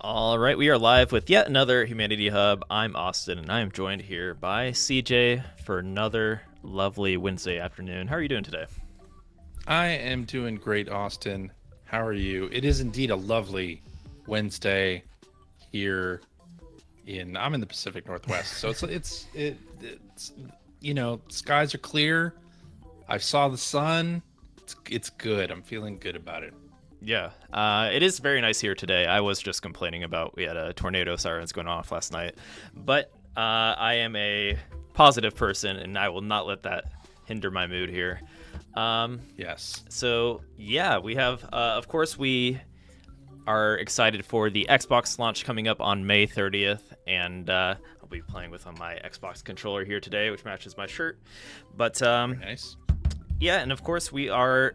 All right, we are live with yet another Humanity Hub. I'm Austin, and I am joined here by CJ for another lovely Wednesday afternoon. How are you doing today? I am doing great, Austin. How are you? It is indeed a lovely Wednesday here I'm in the Pacific Northwest, so it's skies are clear. I saw the sun. It's good. I'm feeling good about it. Yeah, it is very nice here today. I was just complaining about we had a tornado sirens going off last night, but I am a positive person, and I will not let that hinder my mood here. Yes. So yeah, we have, of course, we are excited for the Xbox launch coming up on May 30th, and I'll be playing with my Xbox controller here today, which matches my shirt. But Very nice. Yeah, and of course we are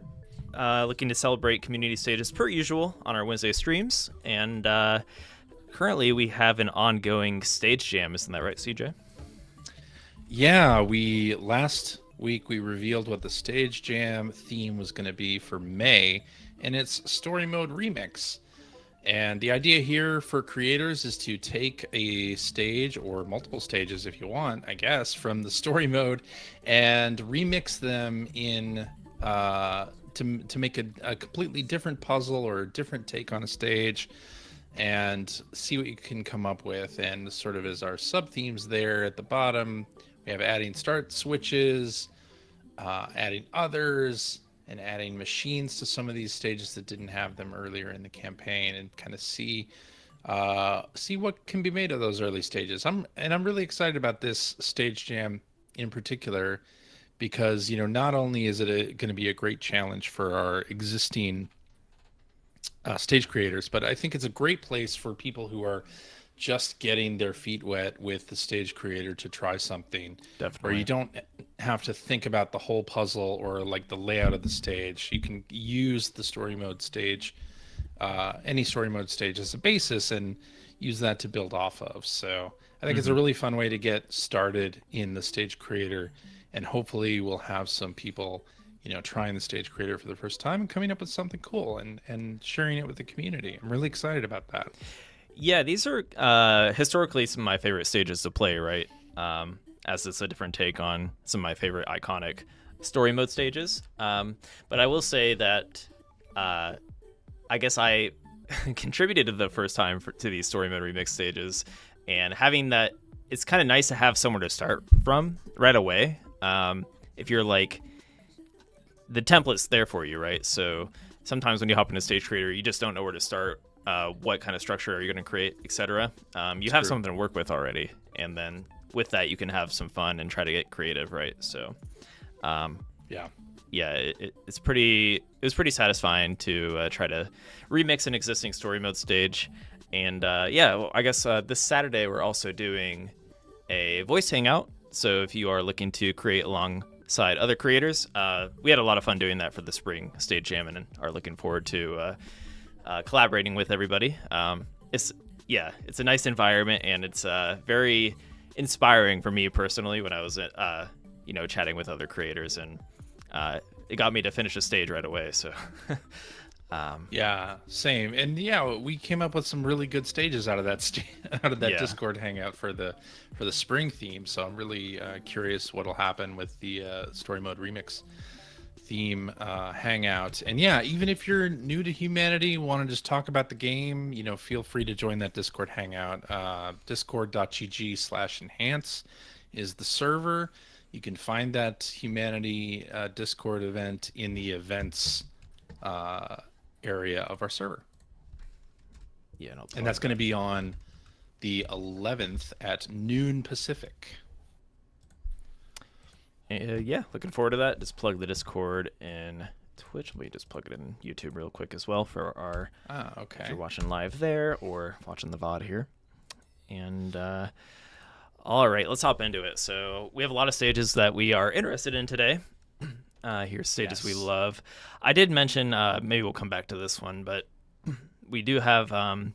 looking to celebrate community stages per usual on our Wednesday streams, and currently we have an ongoing stage jam. Isn't that right, CJ? Yeah, last week we revealed what the stage jam theme was going to be for May, and it's story mode remix. And the idea here for creators is to take a stage, or multiple stages if you want, I guess, from the story mode and remix them in to make a completely different puzzle or a different take on a stage, and see what you can come up with. And sort of as our sub themes there at the bottom, we have adding start switches, adding others, and adding machines to some of these stages that didn't have them earlier in the campaign, and kind of see what can be made of those early stages. I'm really excited about this stage jam in particular, because not only is it going to be a great challenge for our existing stage creators, but I think it's a great place for people who are just getting their feet wet with the stage creator to try something. Definitely. Where you don't have to think about the whole puzzle or like the layout of the stage. You can use the story mode stage, any story mode stage, as a basis and use that to build off of. So I think it's a really fun way to get started in the stage creator, and hopefully we'll have some people trying the stage creator for the first time and coming up with something cool and sharing it with the community. I'm really excited about that. Yeah, these are historically some of my favorite stages to play, right? As it's a different take on some of my favorite iconic story mode stages. But I will say that I guess I contributed to the first time to these story mode remix stages, and having that, it's kind of nice to have somewhere to start from right away. If you're like, the template's there for you, right? So sometimes when you hop into Stage Creator, you just don't know where to start. What kind of structure are you going to create, etc. You have something to work with already, and then with that you can have some fun and try to get creative, right? So it was pretty satisfying to try to remix an existing story mode stage. And I guess this Saturday we're also doing a voice hangout, so if you are looking to create alongside other creators, we had a lot of fun doing that for the spring stage jam, and are looking forward to collaborating with everybody. It's a nice environment, and it's very inspiring for me personally when I was chatting with other creators, and it got me to finish a stage right away. So same. And we came up with some really good stages out of that Discord hangout for the spring theme. So I'm really curious what'll happen with the story mode remix theme hangout. And even if you're new to Humanity, want to just talk about the game, feel free to join that Discord hangout. discord.gg/enhance is the server. You can find that Humanity Discord event in the events area of our server. And that's going to be on the 11th at noon Pacific. Looking forward to that. Just plug the Discord in Twitch. Let me just plug it in YouTube real quick as well for our if you're watching live there or watching the VOD here. And all right, let's hop into it. So we have a lot of stages that we are interested in today. Here's stages we love. I did mention, maybe we'll come back to this one, but we do have, I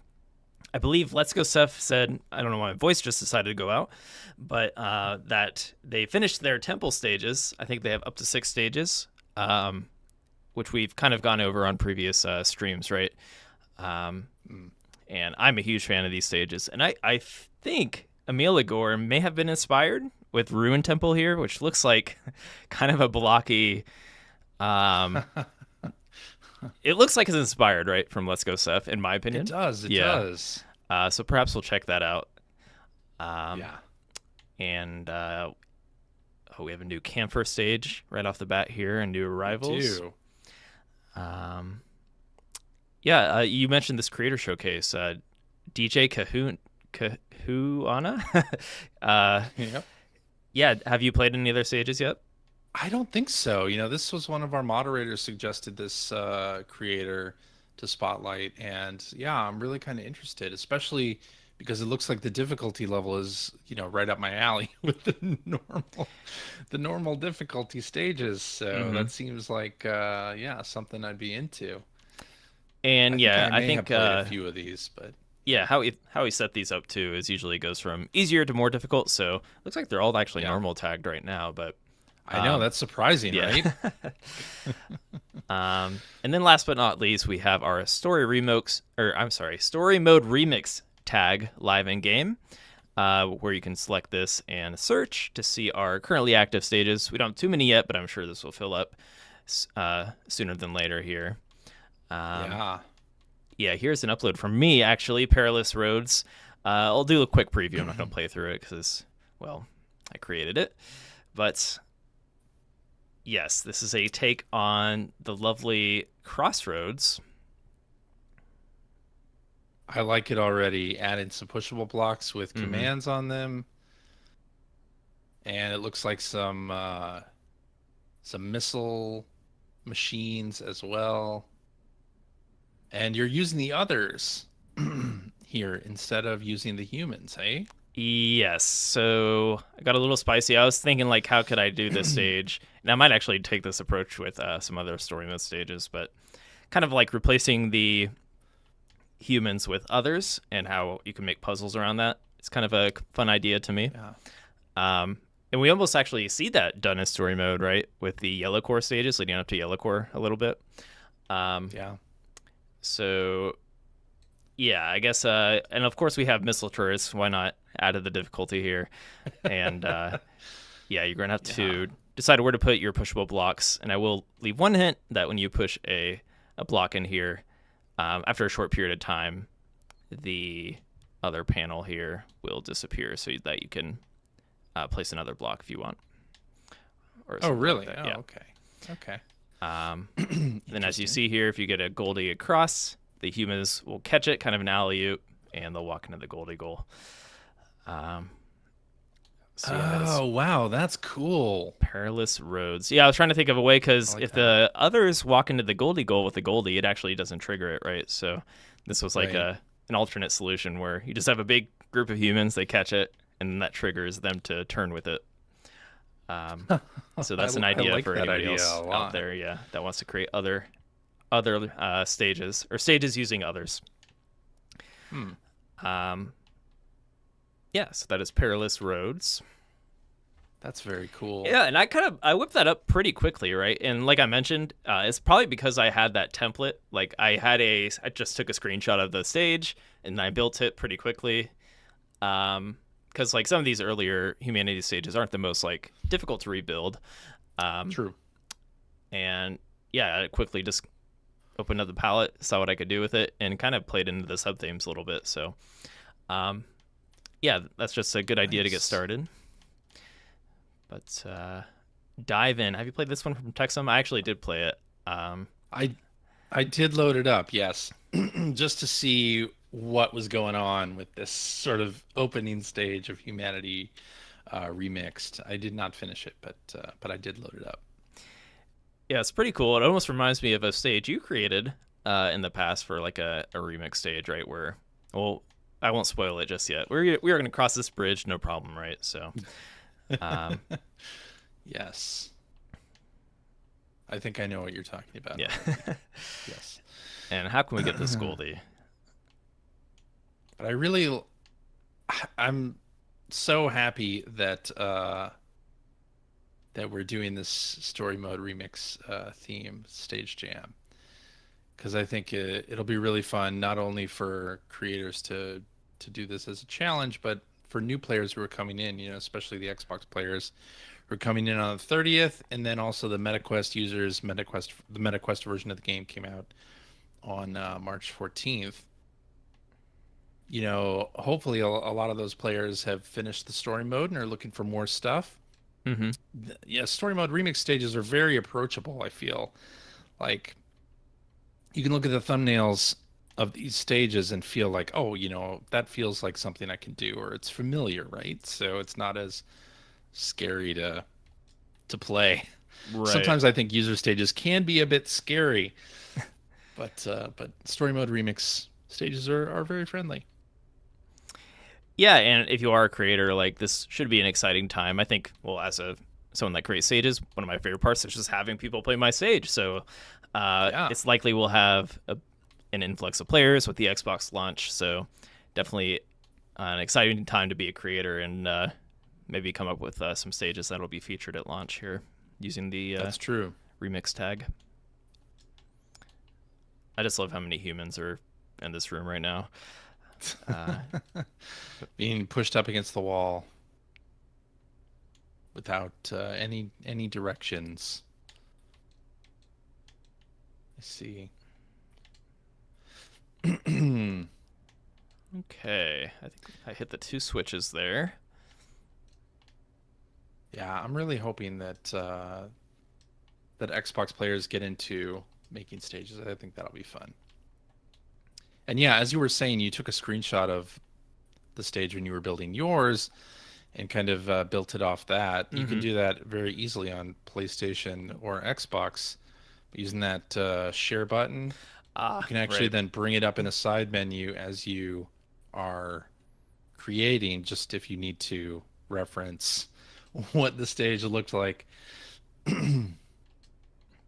believe Let's Go Seth said, I don't know why my voice just decided to go out, but that they finished their temple stages. I think they have up to 6 stages, which we've kind of gone over on previous streams, right? and I'm a huge fan of these stages. And I think Ameligore may have been inspired with Ruin Temple here, which looks like kind of a blocky. Um, it looks like it's inspired, right, from Let's Go Seth, in my opinion. It does. It Yeah. does. So perhaps we'll check that out. Yeah. And we have a new camphor stage right off the bat here, and new arrivals. We do. You mentioned this creator showcase, DJ Kahuana. Yep. Yeah, have you played any other stages yet? I don't think so. This was one of our moderators suggested this creator to spotlight, and yeah, I'm really kind of interested, especially because it looks like the difficulty level is, right up my alley with the normal difficulty stages. So that seems like something I'd be into. And I think have played a few of these, but yeah, how he set these up too is usually goes from easier to more difficult. So looks like they're all actually normal tagged right now, but I know that's surprising, right? And then last but not least, we have our story mode remix tag live in game, where you can select this and search to see our currently active stages. We don't have too many yet, but I'm sure this will fill up sooner than later here. Here's an upload from me, actually, Perilous Roads. I'll do a quick preview. I'm not going to play through it because, well, I created it. But yes, this is a take on the lovely Crossroads. I like it already. Added some pushable blocks with commands on them. And it looks like some missile machines as well. And you're using the others here instead of using the humans, eh? Yes. So I got a little spicy. I was thinking, like, how could I do this stage? And I might actually take this approach with some other story mode stages, but kind of like replacing the humans with others and how you can make puzzles around that. It's kind of a fun idea to me. Yeah. And we almost actually see that done in story mode, right? With the Yellow Core stages leading up to Yellow Core a little bit. Yeah. So, yeah, I guess, and of course we have missile turrets. Why not add the difficulty here? And you're going to have to decide where to put your pushable blocks. And I will leave one hint that when you push a block in here, after a short period of time, the other panel here will disappear so that you can place another block if you want. Oh, really? Like oh, yeah. Okay. Then as you see here, if you get a Goldie across, the humans will catch it, kind of an alley-oop, and they'll walk into the Goldie goal. Wow, that's cool. Perilous Roads. Yeah, I was trying to think of a way, because if the others walk into the Goldie goal with the Goldie, it actually doesn't trigger it, right? So this was like an alternate solution where you just have a big group of humans, they catch it, and that triggers them to turn with it. So that's an idea for anybody else out there, that wants to create other stages or stages using others. So that is Perilous Roads. That's very cool. Yeah, and I whipped that up pretty quickly, right? And like I mentioned, it's probably because I had that template. Like I just took a screenshot of the stage and I built it pretty quickly. Because like some of these earlier humanity stages aren't the most like difficult to rebuild. True. And I quickly just opened up the palette, saw what I could do with it, and kind of played into the sub themes a little bit. So, that's just a good idea to get started. But dive in. Have you played this one from Texum? I actually did play it. I did load it up, yes, just to see what was going on with this sort of opening stage of Humanity remixed. I did not finish it, but I did load it up. Yeah, it's pretty cool. It almost reminds me of a stage you created in the past for like a remix stage, right? Where, well, I won't spoil it just yet. We are going to cross this bridge, no problem, right? So, yes. I think I know what you're talking about. Yeah. Yes. And how can we get this Goldie? But I'm so happy that that we're doing this story mode remix theme stage jam. because I think it'll be really fun, not only for creators to do this as a challenge, but for new players who are coming in, especially the Xbox players who are coming in on the 30th, and then also the MetaQuest users. The MetaQuest version of the game came out on March 14th. Hopefully a lot of those players have finished the story mode and are looking for more stuff. Mm-hmm. Yeah, story mode remix stages are very approachable, I feel. Like, you can look at the thumbnails of these stages and feel like, oh, that feels like something I can do, or it's familiar, right? So it's not as scary to play. Right. Sometimes I think user stages can be a bit scary, but story mode remix stages are very friendly. Yeah, and if you are a creator, like, this should be an exciting time. I think, well, as someone that creates stages, one of my favorite parts is just having people play my stage. So it's likely we'll have an influx of players with the Xbox launch. So definitely an exciting time to be a creator, and maybe come up with some stages that'll be featured at launch here using the That's true. remix tag. I just love how many humans are in this room right now. Being pushed up against the wall without any directions. I see. Okay, I think I hit the 2 switches there. Yeah, I'm really hoping that that Xbox players get into making stages. I think that'll be fun. And yeah, as you were saying, you took a screenshot of the stage when you were building yours and kind of built it off that. You can do that very easily on PlayStation or Xbox using that share button. You can actually then bring it up in a side menu as you are creating, just if you need to reference what the stage looked like.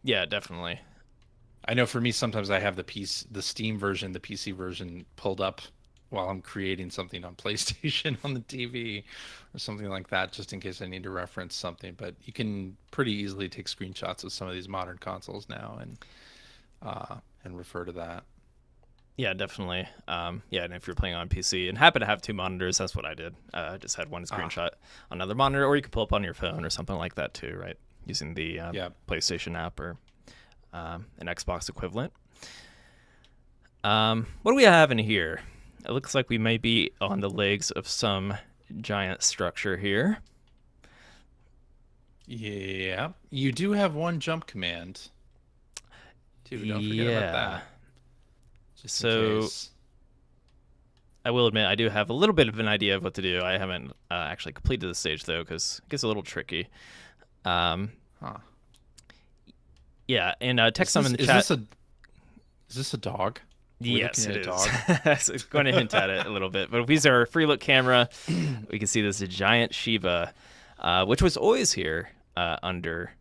Yeah, definitely. I know for me, sometimes I have the Steam version, the PC version pulled up while I'm creating something on PlayStation on the TV or something like that, just in case I need to reference something. But you can pretty easily take screenshots of some of these modern consoles now and refer to that. Yeah, definitely. Yeah, and if you're playing on PC and happen to have 2 monitors, that's what I did. I just had one screenshot on another monitor, or you can pull up on your phone or something like that too, right? Using the PlayStation app or an Xbox equivalent. What do we have in here? It looks like we may be on the legs of some giant structure here. Yeah, you do have one jump command too. Don't forget about that. Just in case. I will admit I do have a little bit of an idea of what to do. I haven't actually completed the stage though, because it gets a little tricky. Yeah, and text some in the chat. Is this a dog? Yes, it is. So it's going to hint at it a little bit. But if we use our free look camera, we can see this giant Shiba, which was always here under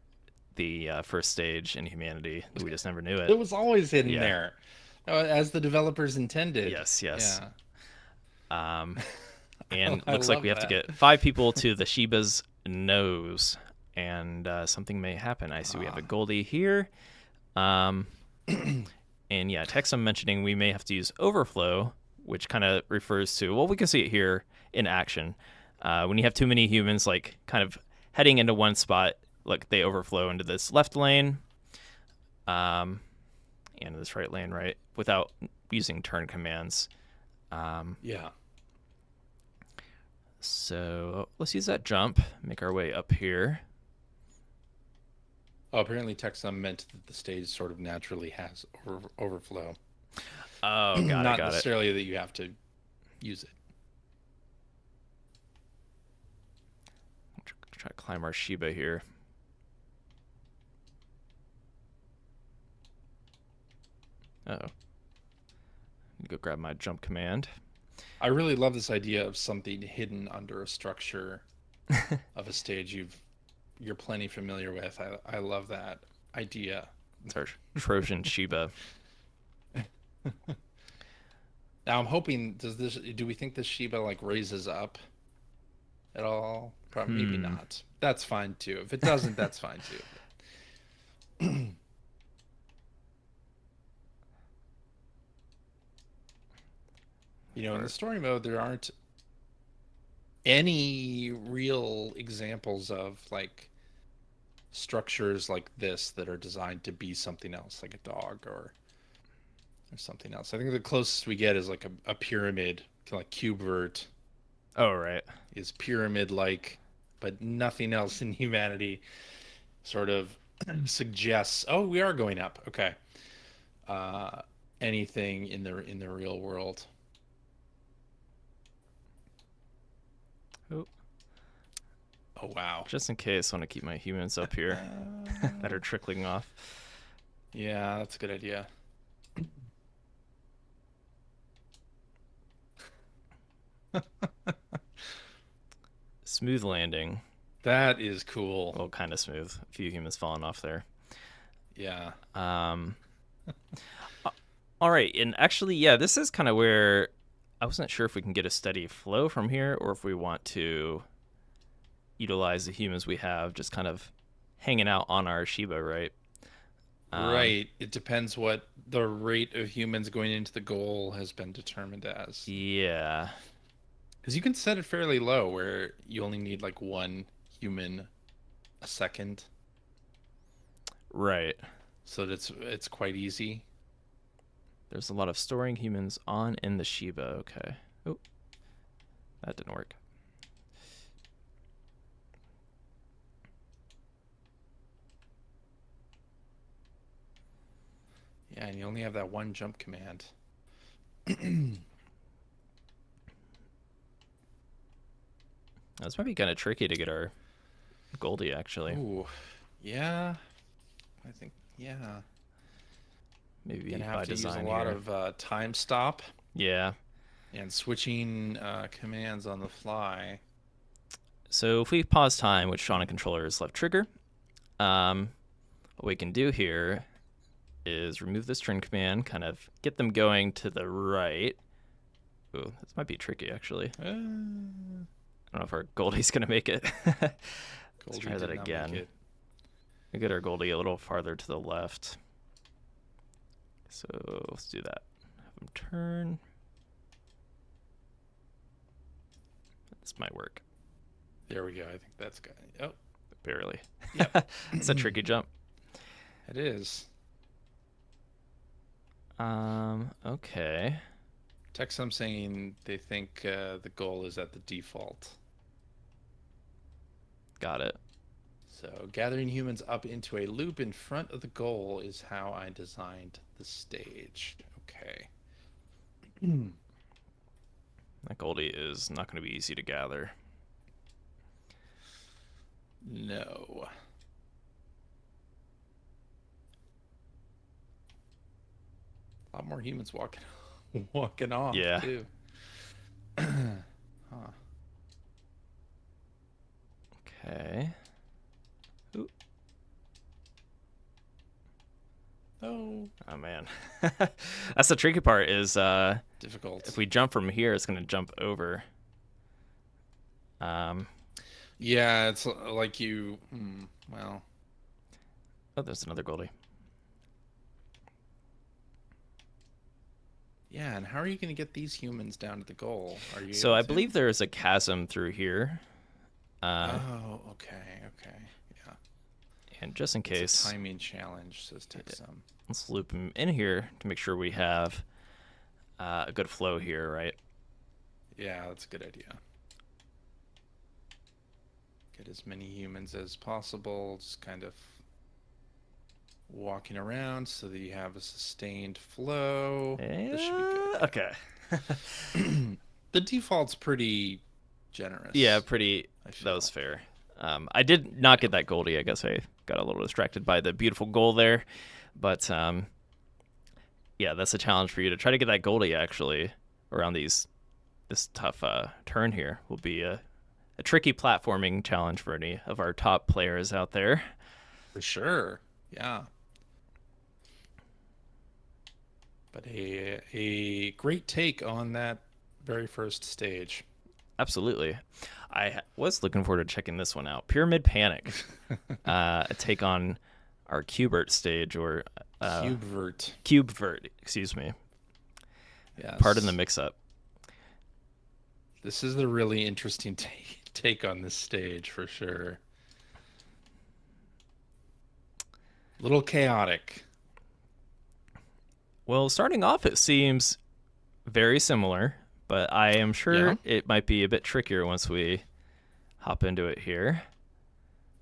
the first stage in humanity. We just never knew it. It was always hidden there, as the developers intended. Yes. Yeah. And I looks like love we have to that. get 5 people to the Shiba's nose, and something may happen. I see we have a Goldie here. And yeah, text I'm mentioning we may have to use overflow, which kind of refers to, well, we can see it here in action. When you have too many humans, like, kind of heading into one spot, like, they overflow into this left lane and this right lane, right, without using turn commands. Yeah. So let's use that jump, make our way up here. Oh, apparently Texum meant that the stage sort of naturally has overflow. Oh, got it. Not necessarily that you have to use it. Try to climb our Shiba here. Uh-oh. Go grab my jump command. I really love this idea of something hidden under a structure of a stage you're plenty familiar with. I love that idea. It's our Trojan Shiba. Now I'm hoping, do we think this Shiba like raises up at all? Probably maybe not. That's fine too. If it doesn't, that's fine too. In the story mode, there aren't any real examples of like structures like this that are designed to be something else, like a dog or something else. I think the closest we get is like a pyramid, like Cubevert Oh, right. is pyramid-like, but nothing else in humanity sort of suggests, oh, we are going up. Okay. Anything in the real world. Oh. Oh, wow. Just in case, I want to keep my humans up here that are trickling off. Yeah, that's a good idea. Smooth landing. That is cool. Well, kind of smooth. A few humans falling off there. Yeah. All right, and actually, yeah, this is kind of where I wasn't sure if we can get a steady flow from here or if we want to utilize the humans we have just kind of hanging out on our Shiba, right? Right. It depends what the rate of humans going into the goal has been determined as. Yeah. Because you can set it fairly low where you only need like one human a second. Right. So that it's quite easy. There's a lot of storing humans on in the Shiba. Okay. Oh, that didn't work. Yeah, and you only have that one jump command. This might be kind of tricky to get our Goldie, actually. Ooh, yeah. I think, yeah. Maybe Gonna by have to use design a lot here. of time stop Yeah. and switching commands on the fly. So if we pause time, which on a controller is left trigger, what we can do here is remove this turn command, kind of get them going to the right. Ooh, this might be tricky, actually. I don't know if our Goldie's going to make it. Let's try that again. We get our Goldie a little farther to the left. So let's do that. Have him turn. This might work. There we go. I think that's good. Oh, Barely. Yep. It's a tricky jump. It is. Okay. Text them saying they think the goal is at the default. Got it. So gathering humans up into a loop in front of the goal is how I designed the stage. Okay. That Goldie is not going to be easy to gather. No. A lot more humans walking off, Yeah. too. Huh. Okay. Ooh. Oh. Oh, man. That's the tricky part is Difficult. if we jump from here, it's going to jump over. Yeah, it's like you... well... Oh, there's another Goldie. Yeah, and how are you going to get these humans down to the goal? Are you So able I to? believe there is a chasm through here. Oh, okay. Yeah. And just in It's case, a timing challenge, says take some. let's loop him in here to make sure we have a good flow here, right? Yeah, that's a good idea. Get as many humans as possible, just kind of walking around so that you have a sustained flow. This should be good. Okay. The default's pretty generous. Yeah, pretty. I feel. That was fair. I did not get that Goldie. I guess I got a little distracted by the beautiful goal there. But yeah, that's a challenge for you to try to get that Goldie actually around this tough turn here. Will be a tricky platforming challenge for any of our top players out there. For sure. Yeah. But a great take on that very first stage. Absolutely. I was looking forward to checking this one out. Pyramid Panic. A take on our Cubert stage, or Cubevert. Cubevert, excuse me. Yes. Pardon the mix-up. This is a really interesting take on this stage for sure. Little chaotic. Well, starting off, it seems very similar, but I am sure Yeah. it might be a bit trickier once we hop into it here.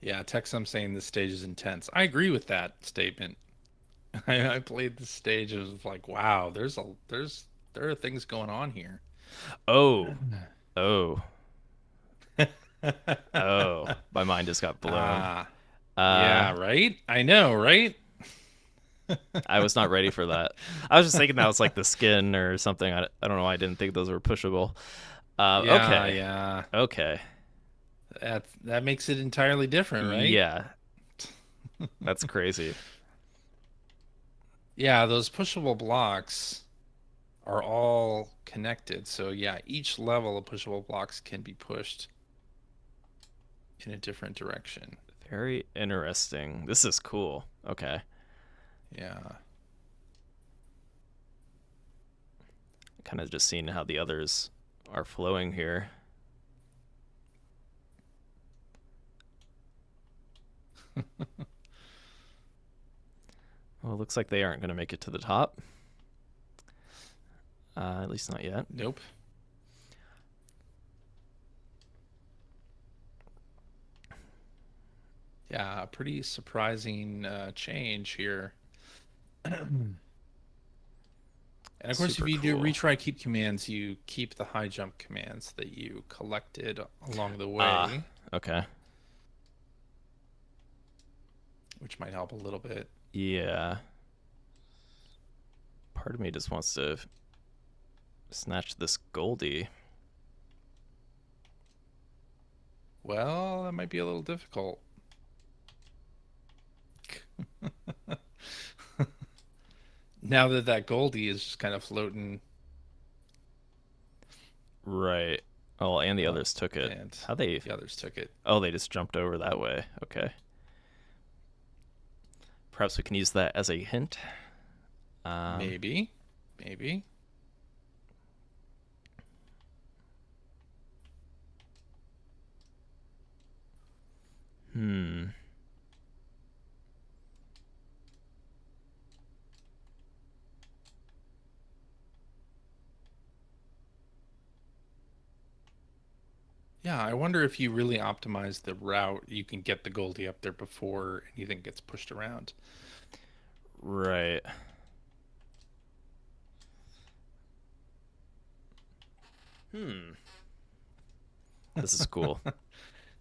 Yeah, Texum saying this stage is intense. I agree with that statement. I played this stage and was like, wow, there are things going on here. Oh, oh, oh! My mind just got blown. Ah, Uh, yeah, right? I know, right? I was not ready for that. I was just thinking that was like the skin or something. I don't know why I didn't think those were pushable. Yeah, Okay, yeah. okay, That makes it entirely different, right? yeah, that's crazy. Yeah, those pushable blocks are all connected. So yeah, each level of pushable blocks can be pushed in a different direction. Very interesting. This is cool. Okay. Yeah. Kind of just seeing how the others are flowing here. Well, it looks like they aren't going to make it to the top. At least not yet. Nope. Yeah, a pretty surprising change here. And of course, Super if you do cool. retry keep commands, you keep the high jump commands that you collected along the way, Okay. which might help a little bit. Yeah. Part of me just wants to snatch this Goldie. Well, that might be a little difficult. Now that Goldie is just kind of floating. Right. Oh, and the others took it. And How they? the others took it. Oh, they just jumped over that way. Okay. Perhaps we can use that as a hint. Maybe. Hmm. Yeah, I wonder if you really optimize the route, you can get the Goldie up there before anything gets pushed around. Right. This is cool.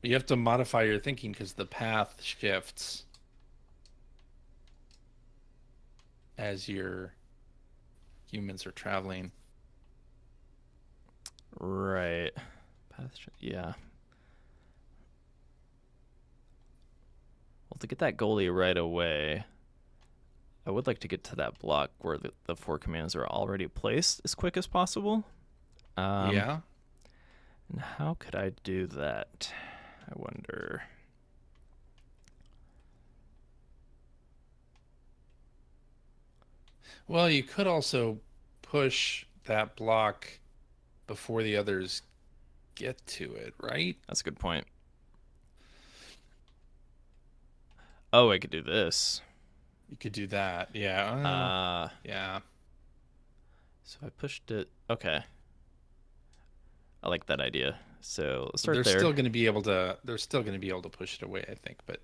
You have to modify your thinking because the path shifts as your humans are traveling. Right. Yeah. Well, to get that Goldie right away, I would like to get to that block where the four commands are already placed as quick as possible. Yeah. And how could I do that? I wonder. Well, you could also push that block before the others get to it, right? That's a good point. Oh, I could do this. You could do that. Yeah. Yeah. So I pushed it. Okay. I like that idea. So let's start They're there. still going to be able to. They're still going to be able to push it away, I think. But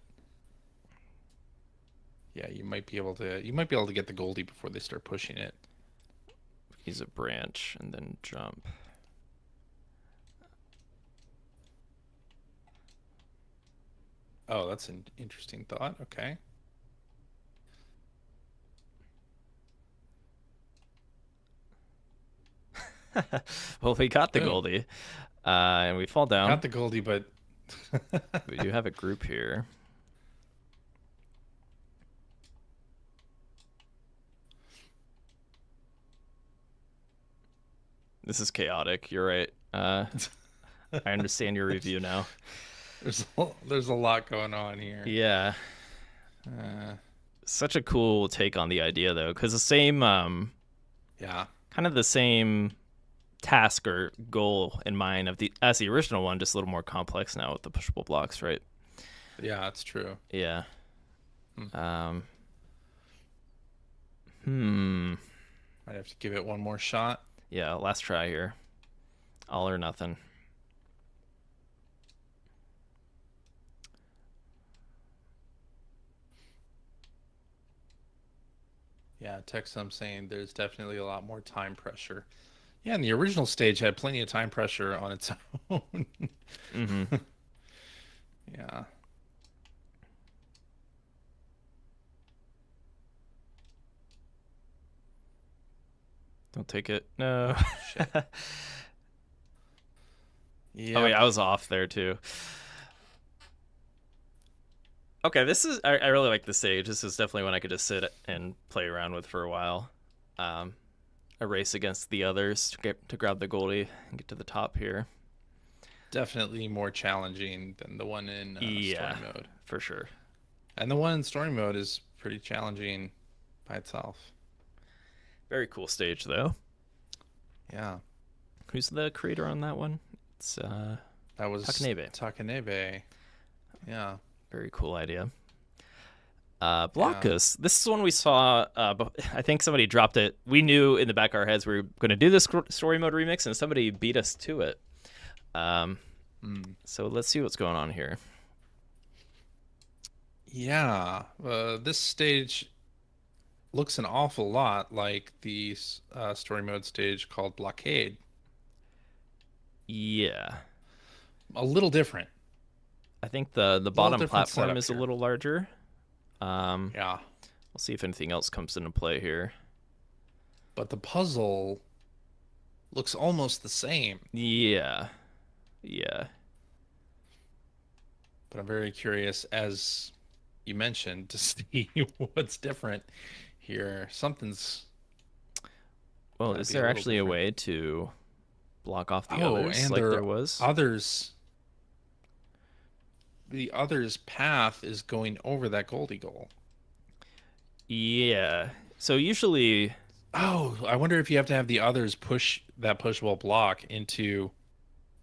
yeah, you might be able to. You might be able to get the Goldie before they start pushing it. Use a branch and then jump. Oh, that's an interesting thought. Okay. Well, we got the Boom. Goldie, and we fall down. Got the Goldie, but We do have a group here. This is chaotic. You're right. I understand your review now. there's a lot going on here. Yeah. Uh, Such a cool take on the idea, though, because the same, yeah. kind of the same task or goal in mind of the original one, just a little more complex now with the pushable blocks, right? Yeah, that's true. Yeah. Hmm. Hmm. Might have to give it one more shot. Yeah, last try here. All or nothing. Yeah, text I'm saying there's definitely a lot more time pressure. Yeah, and the original stage had plenty of time pressure on its own. Mm-hmm. Yeah. Don't take it. No. Shit. Oh, wait, I was off there, too. Okay, I really like this stage. This is definitely one I could just sit and play around with for a while. A race against the others to grab the Goldie and get to the top here. Definitely more challenging than the one in Yeah, story mode. for sure. And the one in story mode is pretty challenging by itself. Very cool stage, though. Yeah. Who's the creator on that one? It's That was Takanebe. Takanebe. Yeah. Very cool idea. Blockus. This is one we saw. I think somebody dropped it. We knew in the back of our heads we were going to do this story mode remix, and somebody beat us to it. So let's see what's going on here. Yeah. This stage looks an awful lot like the story mode stage called Blockade. Yeah. A little different. I think the bottom different platform setup is here. a little larger. Yeah. We'll see if anything else comes into play here. But the puzzle looks almost the same. Yeah. Yeah. But I'm very curious, as you mentioned, to see what's different here. Something's. Well, Gotta is be a there little actually a different. way to block off the Oh, others and like there there was? Others. The other's path is going over that Goldie goal. Yeah. So usually, Oh, I wonder if you have to have the others push that pushable block into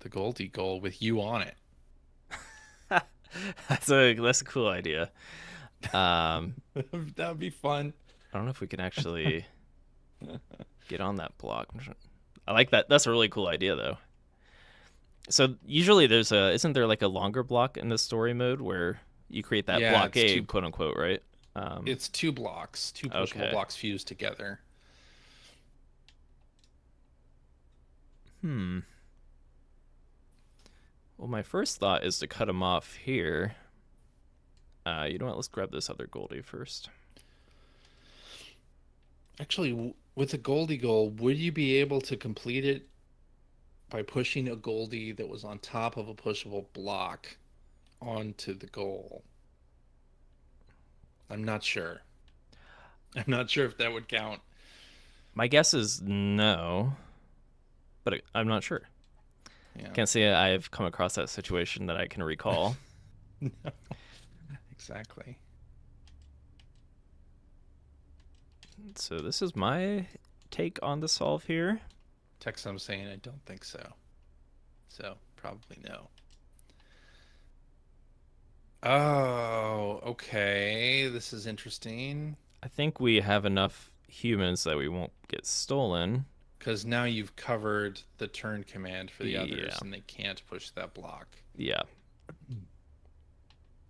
the Goldie goal with you on it. that's a cool idea. That would be fun. I don't know if we can actually get on that block. I like that. That's a really cool idea, though. So usually isn't there like a longer block in the story mode where you create that Yeah, blockade, quote unquote, right? It's two blocks, two pushable Okay. blocks fused together. Well, my first thought is to cut them off here. You know what? Let's grab this other Goldie first. Actually, with a Goldie goal, would you be able to complete it by pushing a Goldie that was on top of a pushable block onto the goal? I'm not sure. I'm not sure if that would count. My guess is no, but I'm not sure. Yeah. Can't say I've come across that situation that I can recall. No. Exactly. So this is my take on the solve here. Text I'm saying I don't think so. So probably no. Oh, okay. This is interesting. I think we have enough humans that we won't get stolen. Because now you've covered the turn command for the others Yeah. and they can't push that block. Yeah.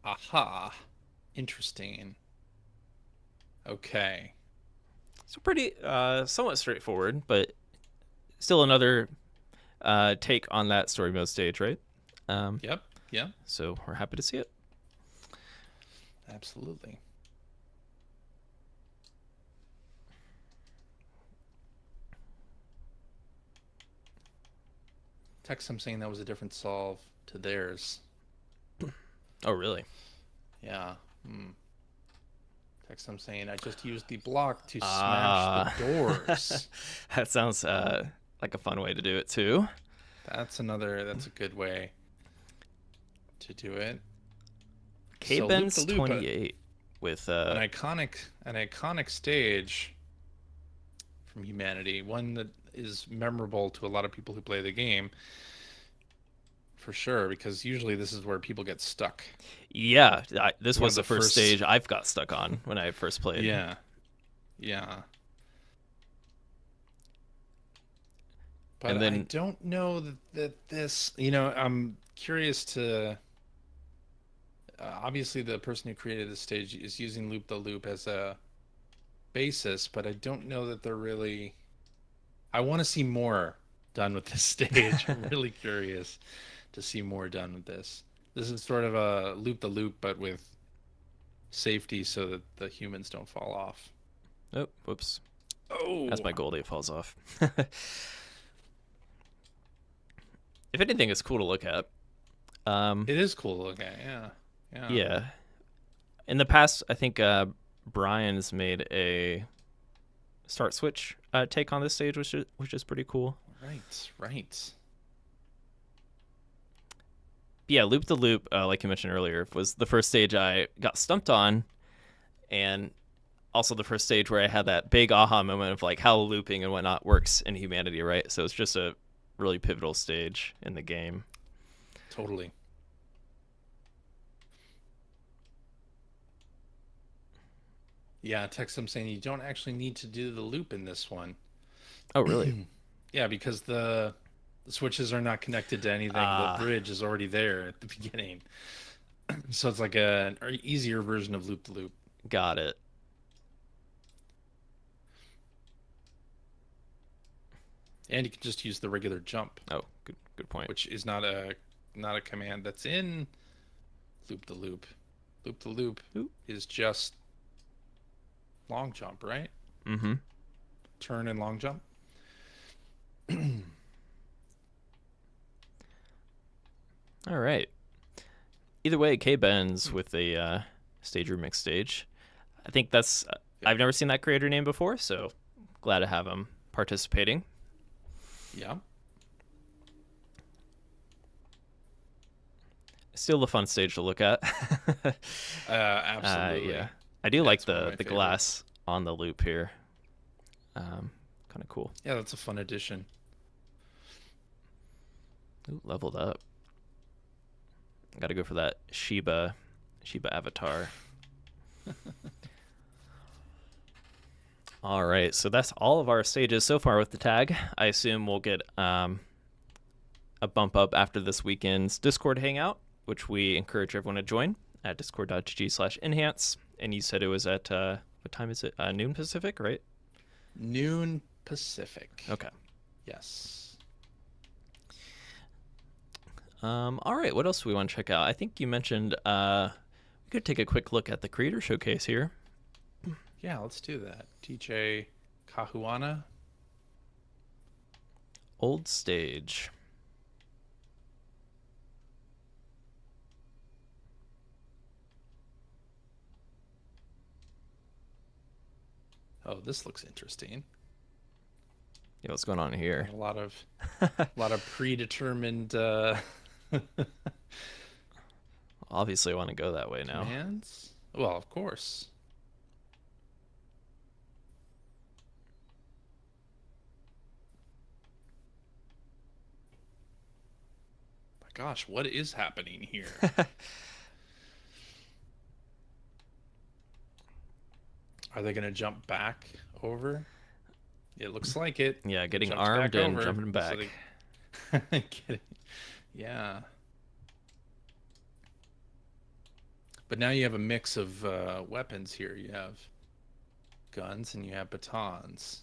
Aha. Interesting. Okay. So pretty, somewhat straightforward, but still another take on that story mode stage, right? Yep. Yep. So we're happy to see it. Absolutely. Text I'm saying that was a different solve to theirs. Oh, really? Yeah. Text I'm saying I just used the block to smash the doors. That sounds like a fun way to do it too. That's a good way to do it. K-Ben's So loop-de-loop, 28 with an iconic stage from humanity, one that is memorable to a lot of people who play the game, for sure, because usually this is where people get stuck. Yeah, this One was of the the first first- stage I've got stuck on when I first played. Yeah. Yeah. But And then- I don't know that this, I'm curious to. Obviously, the person who created this stage is using Loop the Loop as a basis, but I don't know that they're really. I want to see more done with this stage. I'm really curious to see more done with this. This is sort of a Loop the Loop, but with safety so that the humans don't fall off. Oh, whoops. Oh, That's my goalie. It falls off. If anything, it's cool to look at. It is cool to look at, yeah. Yeah. In the past, I think Brian's made a start switch take on this stage, which is pretty cool. Right. Yeah, Loop the Loop, like you mentioned earlier, was the first stage I got stumped on, and also the first stage where I had that big aha moment of like how looping and whatnot works in humanity, right? So it's just a really pivotal stage in the game. Totally. Yeah, text them saying you don't actually need to do the loop in this one. Oh, really? Yeah, because the switches are not connected to anything. The bridge is already there at the beginning. So it's like an easier version of Loop the Loop. Got it. And you can just use the regular jump, Oh, good point. which is not a command that's in Loop the Loop. Loop the Loop Oop. is just long jump, right? Mm-hmm. Turn and long jump. All right. Either way, K-Ben's with a stage remix stage. I think that's... I've never seen that creator name before, so glad to have him participating. Yeah. Still a fun stage to look at. Absolutely. Yeah. I do like one of my the favorites. glass on the loop here. Kind of cool. Yeah, that's a fun addition. Ooh, leveled up. Got to go for that Shiba avatar. All right, so that's all of our stages so far with the tag. I assume we'll get a bump up after this weekend's Discord hangout, which we encourage everyone to join at discord.gg/enhance. And you said it was at, what time is it? Noon Pacific, right? Noon Pacific. Okay. Yes. All right, what else do we want to check out? I think you mentioned we could take a quick look at the Creator Showcase here. Yeah, let's do that. DJ Kahuana. Old stage. Oh, this looks interesting. Yeah, what's going on here? A lot of predetermined Obviously, I want to go that way now. commands. Well, of course. My gosh, what is happening here? Are they going to jump back over? It looks like it. Yeah, getting Jumps armed back and over, jumping so back. Yeah. But now you have a mix of weapons here. You have guns and you have batons.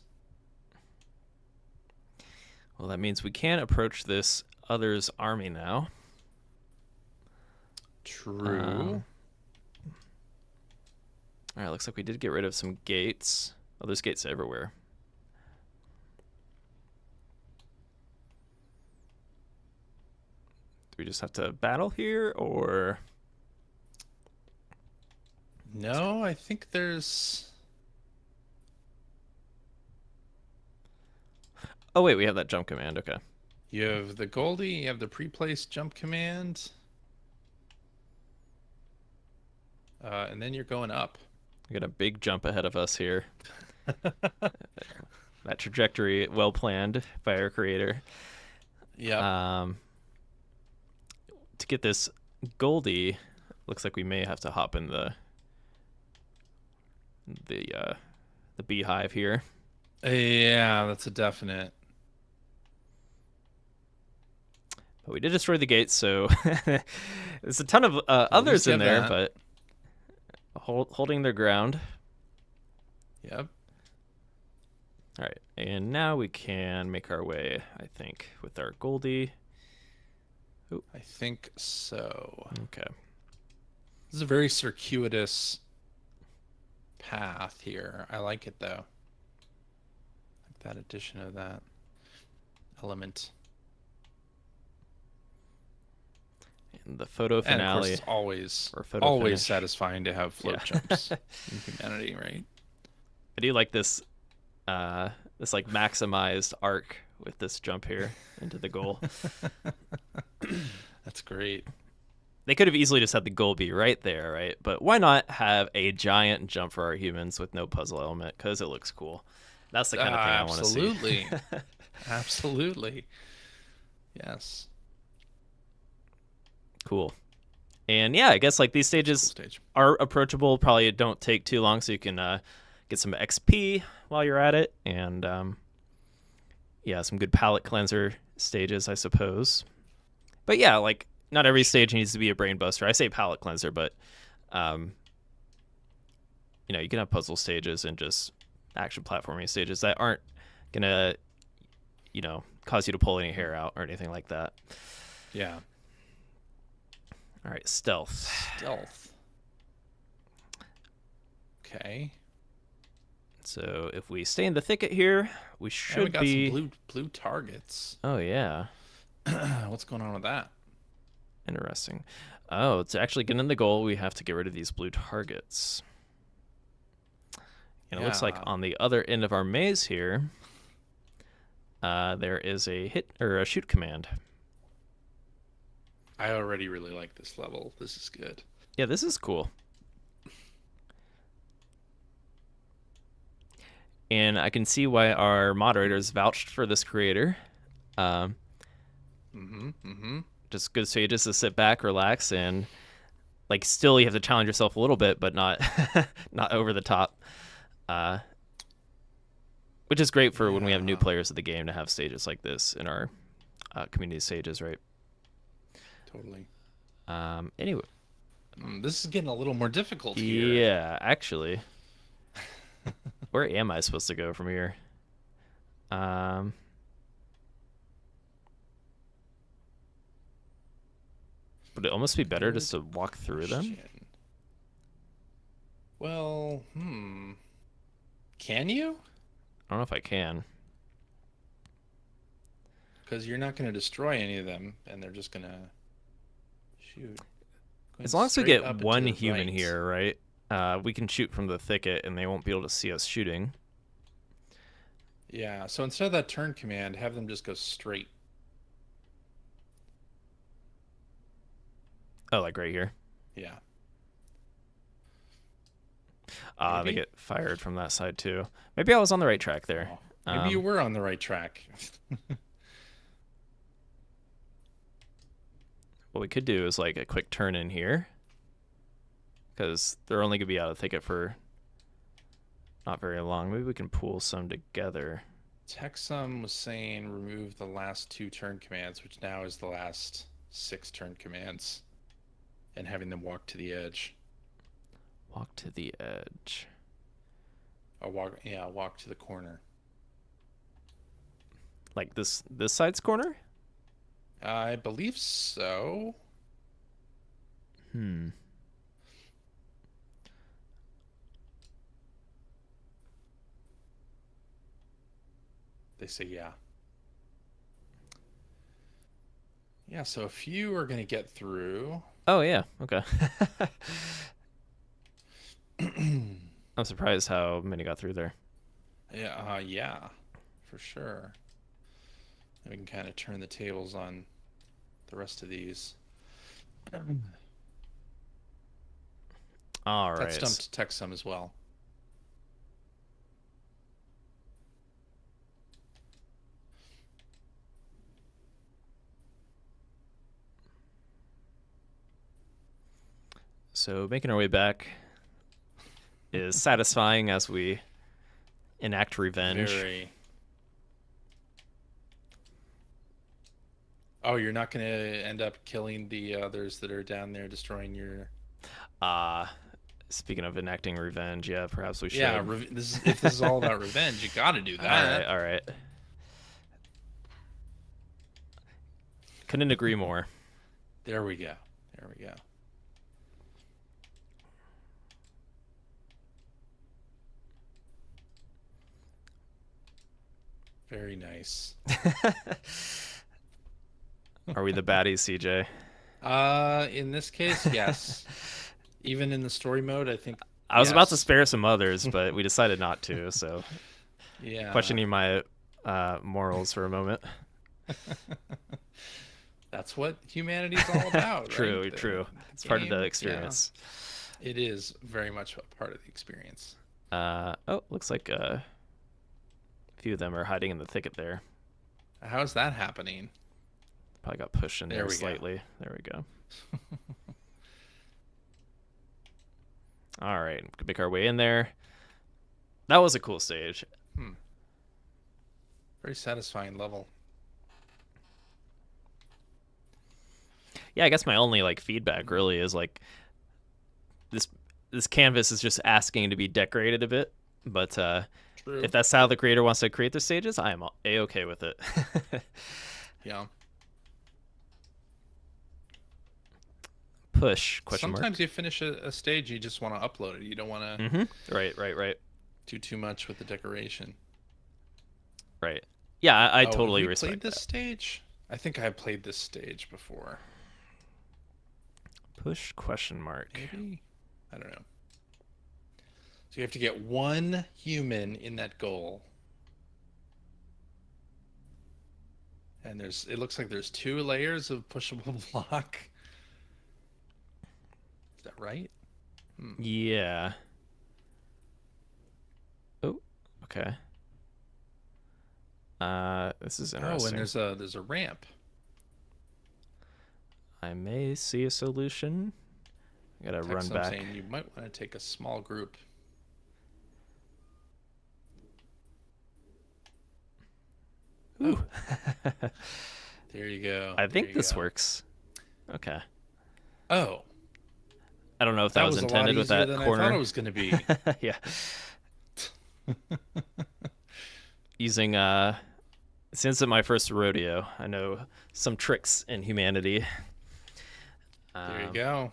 Well, that means we can't approach this other's army now. True. All right, looks like we did get rid of some gates. Oh, there's gates everywhere. Do we just have to battle here, or... No, I think there's... Oh, wait, we have that jump command. Okay. You have the Goldie, you have the pre-placed jump command. And then you're going up. We got a big jump ahead of us here. that trajectory well planned by our creator. Yeah. To get this Goldie, looks like we may have to hop in the beehive here. Yeah, that's a definite. But we did destroy the gate, so there's a ton of others in there, but holding their ground. Yep. All right, and now we can make our way, I think, with our Goldie. Ooh. I think so. Okay. This is a very circuitous path here. I like it, though. Like that addition of that element. And the photo finale. And of course, it's always satisfying to have float jumps in humanity, right? I do like this this like maximized arc with this jump here into the goal. That's great. They could have easily just had the goal be right there, right? But why not have a giant jump for our humans with no puzzle element? Because it looks cool. That's the kind of thing I want to see. Absolutely. Absolutely. Yes. Cool. And yeah, I guess like these stages are approachable. Probably don't take too long, so you can get some XP while you're at it, and yeah, some good palate cleanser stages, I suppose. But yeah, like not every stage needs to be a brain buster. I say palate cleanser, but you know, you can have puzzle stages and just action platforming stages that aren't gonna, you know, cause you to pull any hair out or anything like that. Yeah. All right, stealth. Okay. So if we stay in the thicket here, we should be some blue targets. Oh yeah. What's going on with that? Interesting. Oh, to actually get in the goal, we have to get rid of these blue targets. And it looks like on the other end of our maze here, there is a hit or a shoot command. I already really like this level. This is good. Yeah, this is cool. And I can see why our moderators vouched for this creator. Just good stages to sit back, relax, and like still you have to challenge yourself a little bit, but not not over the top. Which is great for when we have new players of the game to have stages like this in our community stages, right? Totally. Anyway, this is getting a little more difficult here. Yeah, actually. Where am I supposed to go from here? Would it almost be better just to walk through them? Well, Can you? I don't know if I can. Because you're not going to destroy any of them, and they're just going to shoot. As long as we get one human here, right? We can shoot from the thicket, and they won't be able to see us shooting. Yeah, so instead of that turn command, have them just go straight. Oh, like right here? Yeah. They get fired from that side, too. Maybe I was on the right track there. Oh, maybe you were on the right track. What we could do is like a quick turn in here, because they're only going to be out of the thicket for not very long. Maybe we can pool some together. Texum was saying remove the last 2 turn commands, which now is the last 6 turn commands, and having them walk to the edge. Walk to the edge. Or walk to the corner. Like this side's corner? I believe so. They say yeah. Yeah, so a few are going to get through. Oh, yeah. Okay. I'm surprised how many got through there. Yeah, yeah, for sure. And we can kind of turn the tables on the rest of these. All right. That stumped Texum as well. So making our way back is satisfying as we enact revenge. Very. Oh, you're not going to end up killing the others that are down there, destroying your... Speaking of enacting revenge, yeah, perhaps we should. Yeah, if this is all about revenge, you got to do that. All right. Couldn't agree more. There we go. Very nice. Are we the baddies, CJ? In this case, yes. Even in the story mode, I think. I was about to spare some others, but we decided not to. So, yeah. Questioning my morals for a moment. That's what humanity's all about. True, right? True. It's part of the experience. Yeah. It is very much a part of the experience. Looks like a few of them are hiding in the thicket there. How's that happening? Probably got pushed in there slightly. There we go. All right, make our way in there. That was a cool stage. Very satisfying level. Yeah, I guess my only feedback really is this canvas is just asking to be decorated a bit, but if that's how the creator wants to create the stages, I am a-okay with it. Yeah. Push ? Sometimes you finish a stage, you just want to upload it. You don't want to Right. do too much with the decoration. Right. Yeah, I totally respect played this stage? I think I played this stage before. Push ? Maybe? I don't know. So you have to get one human in that goal. And it looks like there's 2 layers of pushable block. Is that right? Yeah. Oh, okay. This is interesting. Oh, and there's a ramp. I may see a solution. I gotta run back. I'm saying you might want to take a small group. Ooh. There you go. I think this works. Okay. Oh. I don't know if that was intended with that corner. I thought it was going to be. Yeah. Using since it's my first rodeo, I know some tricks in humanity. There you go.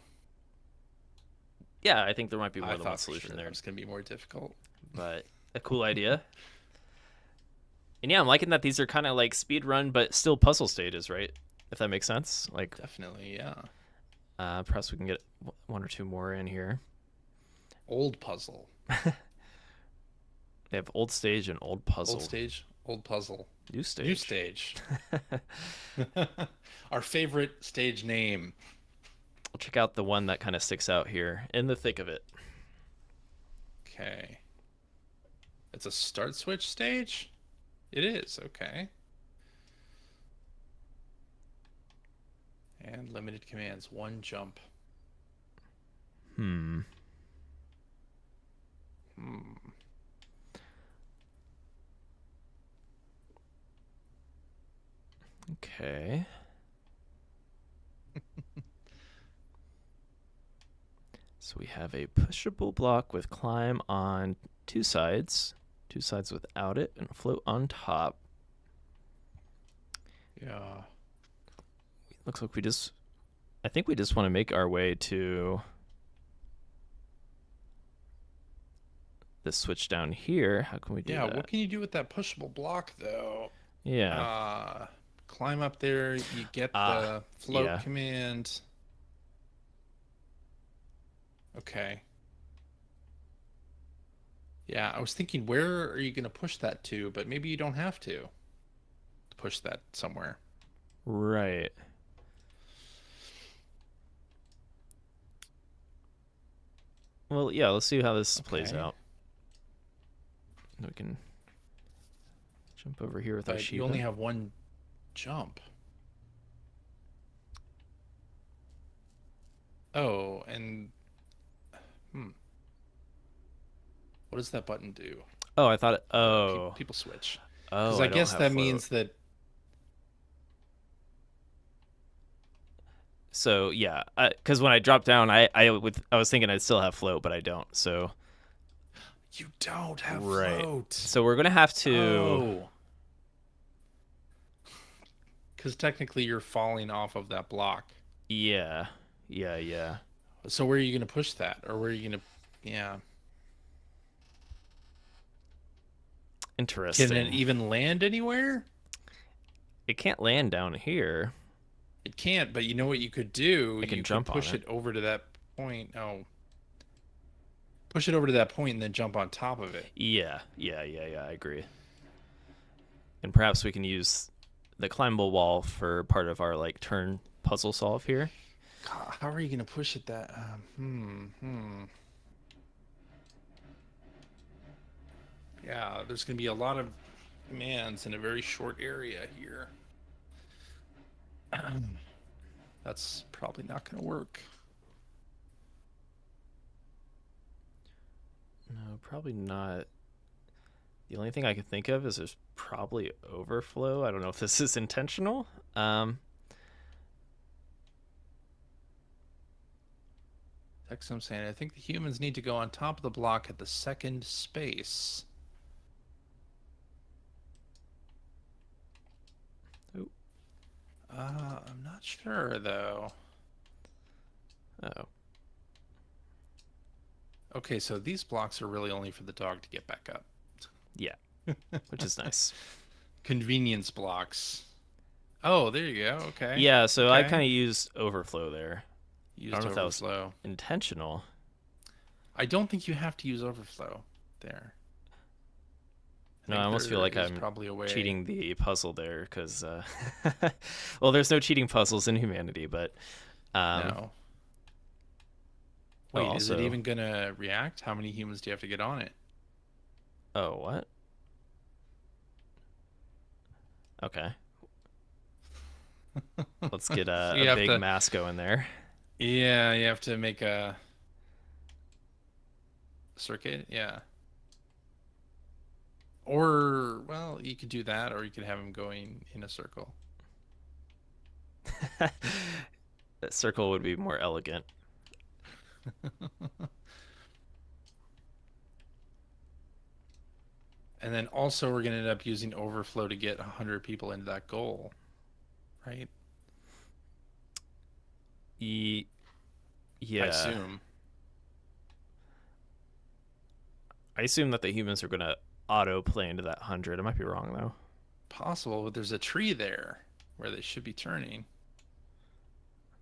Yeah, I think there might be more than one solution there. It's going to be more difficult. But a cool idea. And yeah, I'm liking that these are kind of like speed run, but still puzzle stages, right? If that makes sense. Definitely, yeah. Perhaps we can get 1 or 2 more in here. Old puzzle. They have old stage and old puzzle. Old stage, old puzzle. New stage. New stage. Our favorite stage name. We'll check out the one that kind of sticks out here in the thick of it. Okay. It's a start switch stage? It is, okay. And limited commands, 1 jump. Okay. So we have a pushable block with climb on 2 sides, 2 sides without it, and float on top. Yeah. Looks like I think we just want to make our way to the switch down here. How can we do that? Yeah, what can you do with that pushable block, though? Yeah. Climb up there, you get the float command. Okay. Yeah, I was thinking, where are you going to push that to? But maybe you don't have to push that somewhere. Right. Well, yeah, let's see how this plays out. We can jump over here with our sheep. You only have 1 jump. Oh, and What does that button do? Oh, I thought. People switch. Oh, Because I don't guess have that float. means that. So yeah, because when I dropped down, I was thinking I'd still have float, but I don't. So You don't have right. float. So we're gonna have to. Oh. Because technically you're falling off of that block. Yeah, yeah. So where are you going to push that? Or where are you going to... Yeah. Interesting. Can it even land anywhere? It can't land down here. It can't, but you know what you could do? I can You jump could push on it. it over to that point. Oh. Push it over to that point and then jump on top of it. Yeah. I agree. And perhaps we can use the climbable wall for part of our like turn puzzle solve here. God, how are you going to push it that? Yeah, there's going to be a lot of commands in a very short area here. That's probably not going to work. No, probably not. The only thing I can think of is there's probably overflow. I don't know if this is intentional. That's what I'm saying. I think the humans need to go on top of the block at the second space. Oh. I'm not sure, though. Oh. Okay, so these blocks are really only for the dog to get back up. Yeah, which is nice. Convenience blocks. Oh, there you go. Okay. Yeah, so I Okay. kind of used overflow there. Used I don't know if that was overflow. intentional. I don't think you have to use overflow there. No, I almost feel like I'm probably a way. cheating the puzzle there because, well, there's no cheating puzzles in humanity, but No. Wait, is it also- even gonna react? How many humans do you have to get on it? Oh, what? Okay. Let's get So a you have big to- mass going there. Yeah, you have to make a circuit. Yeah. Or, well, you could do that, or you could have him going in a circle. That circle would be more elegant. And then also we're going to end up using overflow to get 100 people into that goal, right? Yeah. I assume. I assume that the humans are going to auto play into that 100. I might be wrong, though. Possible, but there's a tree there where they should be turning.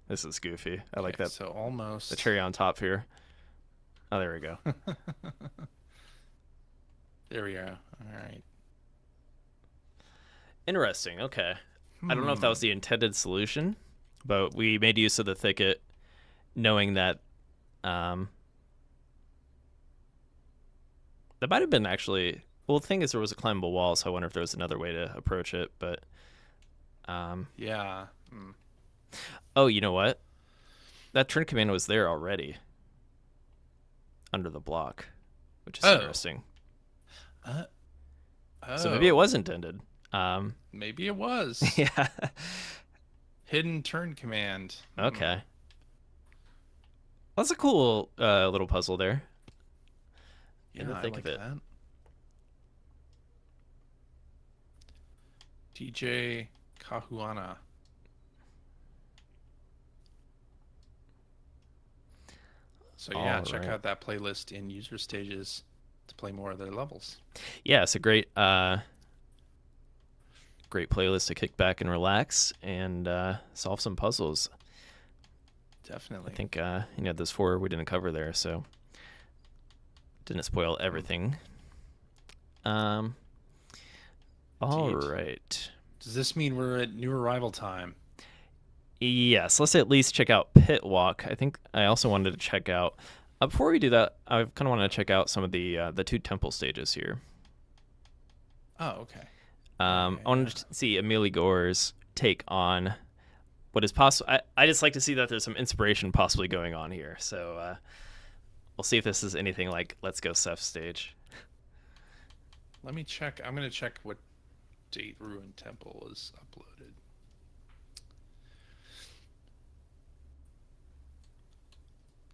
This is goofy. I like Okay, that. So almost. The cherry on top here. Oh, there we go. There we go. All right. Interesting. Okay. I don't know if that was the intended solution, but we made use of the thicket knowing that that might have been actually... Well, the thing is there was a climbable wall, so I wonder if there was another way to approach it, but... Yeah. Oh, you know what? That turn command was there already. Under the block, which is interesting. So maybe it was intended. Maybe it was. Yeah. Hidden turn command. Okay. That's a cool little puzzle there. Yeah, Didn't I think like of it. that. DJ Kahuana. So yeah, check Alright. out that playlist in user stages to play more of their levels. Yeah, it's a great great playlist to kick back and relax and solve some puzzles. Definitely. I think there's 4 we didn't cover there, so didn't spoil everything. All right. Does this mean we're at new arrival time? Yes, let's at least check out Pit Walk. I think I also wanted to check out. Before we do that, I kind of want to check out some of the 2 temple stages here. Oh, okay. I wanted to see Amelie Gore's take on what is possible. I just like to see that there's some inspiration possibly going on here. So we'll see if this is anything like Let's Go Seth's stage. Let me check. I'm going to check what date Ruined Temple was uploaded.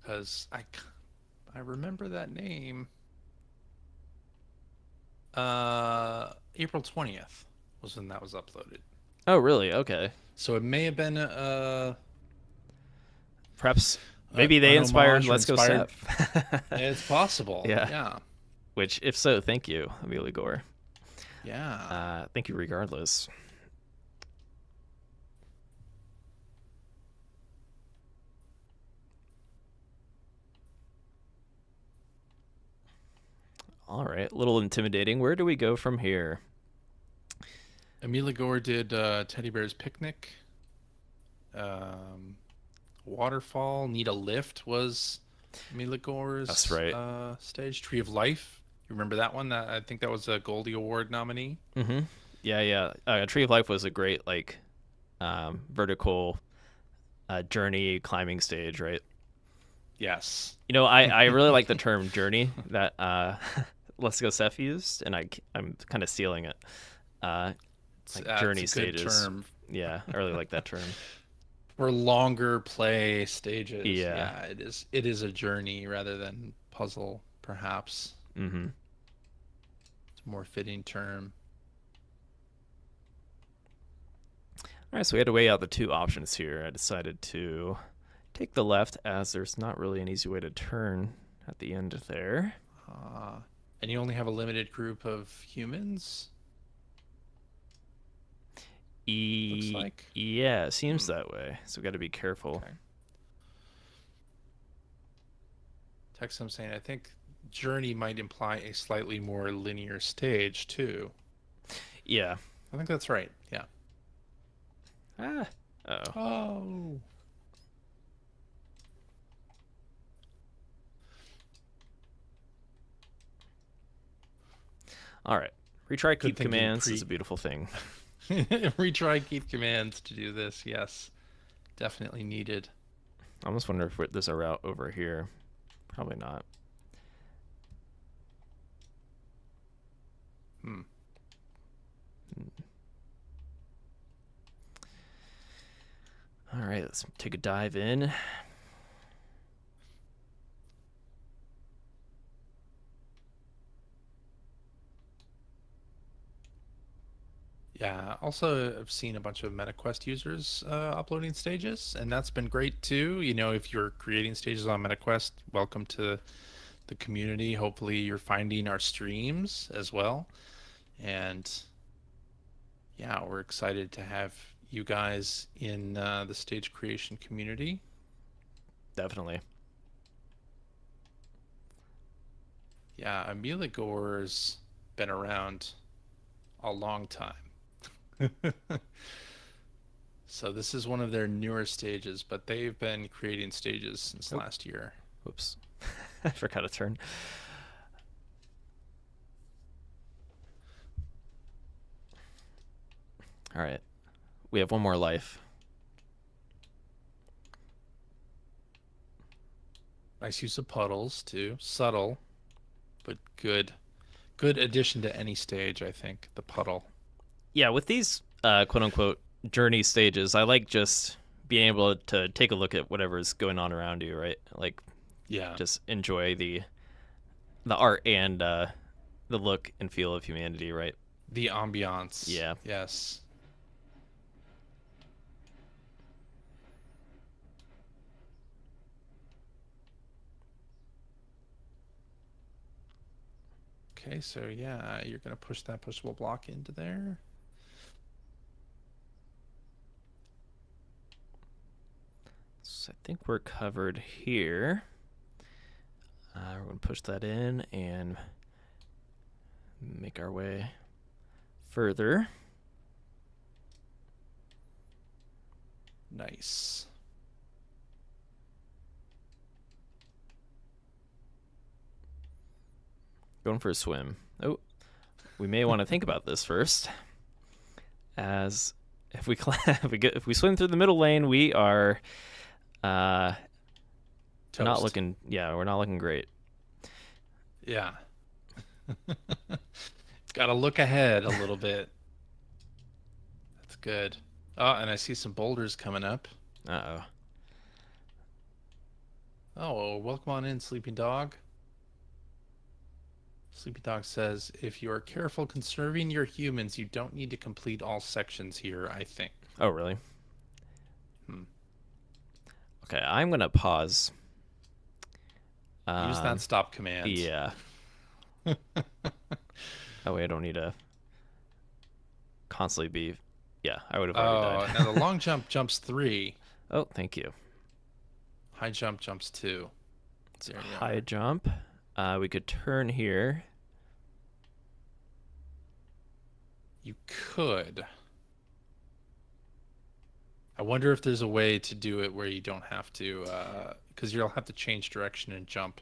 Because I remember that name. April 20th was when that was uploaded. Oh, really? Okay. So it may have been Perhaps maybe they an inspired homage or Let's Go inspired- Seth. It's possible. Yeah. Yeah. Which, if so, thank you, Amelia Gore. Yeah. Thank you regardless. All right, a little intimidating. Where do we go from here? Amelia Gore did Teddy Bear's Picnic. Waterfall, Need a Lift was Amelia Gore's That's right. stage. Tree of Life. You remember that one? I think that was a Goldie Award nominee. Mm-hmm. Yeah. Tree of Life was a great vertical journey climbing stage, right? Yes. You know, I really like the term journey that Let's Go Seth used, and I'm kind of stealing it. Journey it's a good stages. term. Yeah, I really like that term. For longer play stages. Yeah. It is a journey rather than puzzle, perhaps. Mm-hmm. It's a more fitting term. All right, so we had to weigh out the two options here. I decided to take the left, as there's not really an easy way to turn at the end there. And you only have a limited group of humans? Looks like. Yeah, it seems that way. So we got to be careful. Okay. Text I'm saying I think journey might imply a slightly more linear stage too. Yeah. I think that's right. Yeah. Oh. Oh. All right. Retry keep thinking, commands is a beautiful thing. Retry keep commands to do this. Yes. Definitely needed. I almost wonder if there's a route over here. Probably not. All right, let's take a dive in. Yeah, also I've seen a bunch of MetaQuest users uploading stages, and that's been great too. You know, if you're creating stages on MetaQuest, welcome to the community. Hopefully you're finding our streams as well. And yeah, we're excited to have you guys in the stage creation community. Definitely. Yeah, Amelia Gore's been around a long time. So this is one of their newer stages, but they've been creating stages since last year. Whoops. I forgot to turn. All right. We have one more life. Nice use of puddles too. Subtle, but good. Good addition to any stage, I think, the puddle. Yeah, with these quote unquote journey stages, I like just being able to take a look at whatever's going on around you, right? Like, yeah, just enjoy the art and the look and feel of humanity, right? The ambiance. Yeah. Yes. Okay, so yeah, you're gonna push that pushable block into there. So I think we're covered here. We're going to push that in and make our way further. Nice. Going for a swim. Oh, we may want to think about this first. As if we swim through the middle lane, we are not looking. Yeah, we're not looking great. Yeah. got to look ahead a little bit. That's good. Oh, and I see some boulders coming up. Uh-oh. Oh, welcome on in, Sleeping Dog. Sleepy Dog says, if you are careful conserving your humans, you don't need to complete all sections here, I think. Oh, really? Okay, I'm going to pause. Use that stop command. Yeah. That way I don't need to constantly be... Yeah, I would have already died. Now the long jump jumps 3. Oh, thank you. High jump jumps 2. So high jump. We could turn here. You could. I wonder if there's a way to do it where you don't have to, because you'll have to change direction and jump.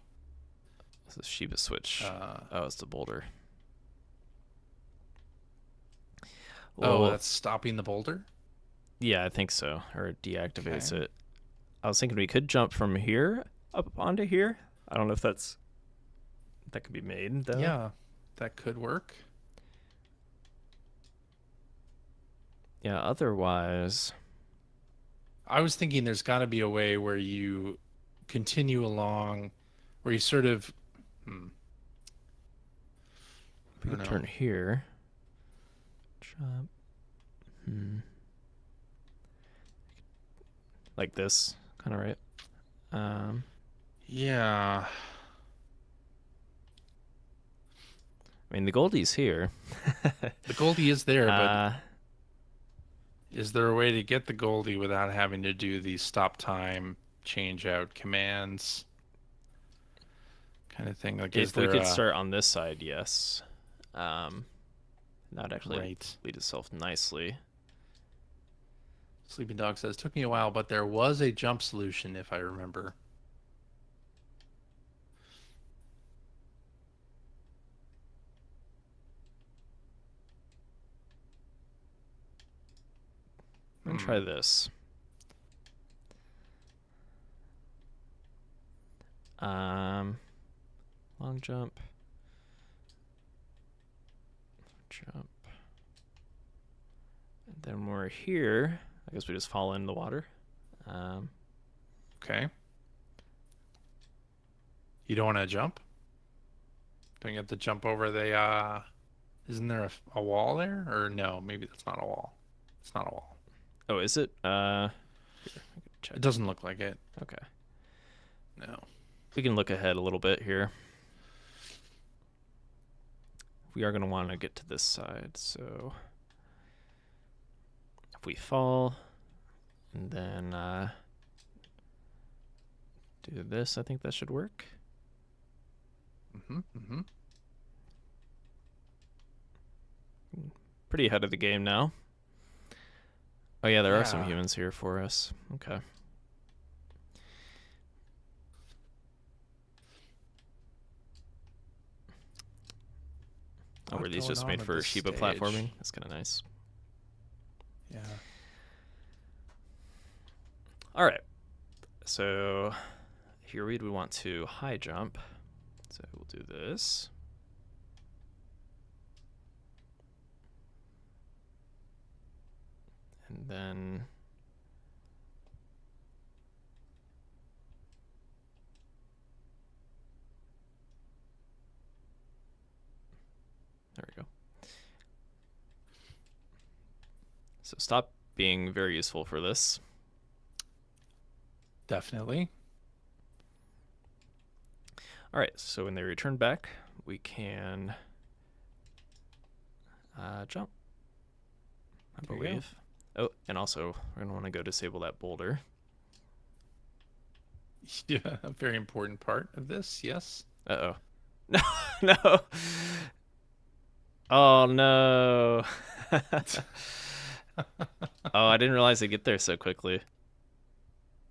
This is Shiba switch. Oh, it's the boulder. Well, oh, that's stopping the boulder? Yeah, I think so. Or it deactivates it. I was thinking we could jump from here up onto here. I don't know if that could be made, though. Yeah, that could work. Yeah, otherwise... I was thinking there's got to be a way where you continue along, where you sort of... We could turn here. Jump. Like this, kind of right. Yeah. I mean, the Goldie's here. The Goldie is there, but is there a way to get the Goldie without having to do the stop time, change out commands kind of thing? Like, if we could start on this side, yes. That would actually lead itself nicely. Sleeping Dog says, took me a while, but there was a jump solution, if I remember. I'm gonna try this. Long jump. Jump. And then we're here. I guess we just fall in the water. Okay. You don't want to jump? Don't you have to jump over the, isn't there a wall there? Or no, maybe that's not a wall. It's not a wall. Oh, is it? Here, it doesn't look like it. Okay. No. We can look ahead a little bit here. We are going to want to get to this side, so if we fall and then do this, I think that should work. Pretty ahead of the game now. Oh yeah, there are some humans here for us. Okay. Oh, were these just made for Shiba platforming? That's kind of nice. Yeah. All right. So here we want to high jump. So we'll do this. And then there we go. So stop being very useful for this. Definitely. All right, so when they return back, we can jump, I believe. Oh, and also we're gonna want to go disable that boulder. Yeah, a very important part of this, yes. Uh-oh. No, no. Oh, no. Oh, I didn't realize they'd get there so quickly.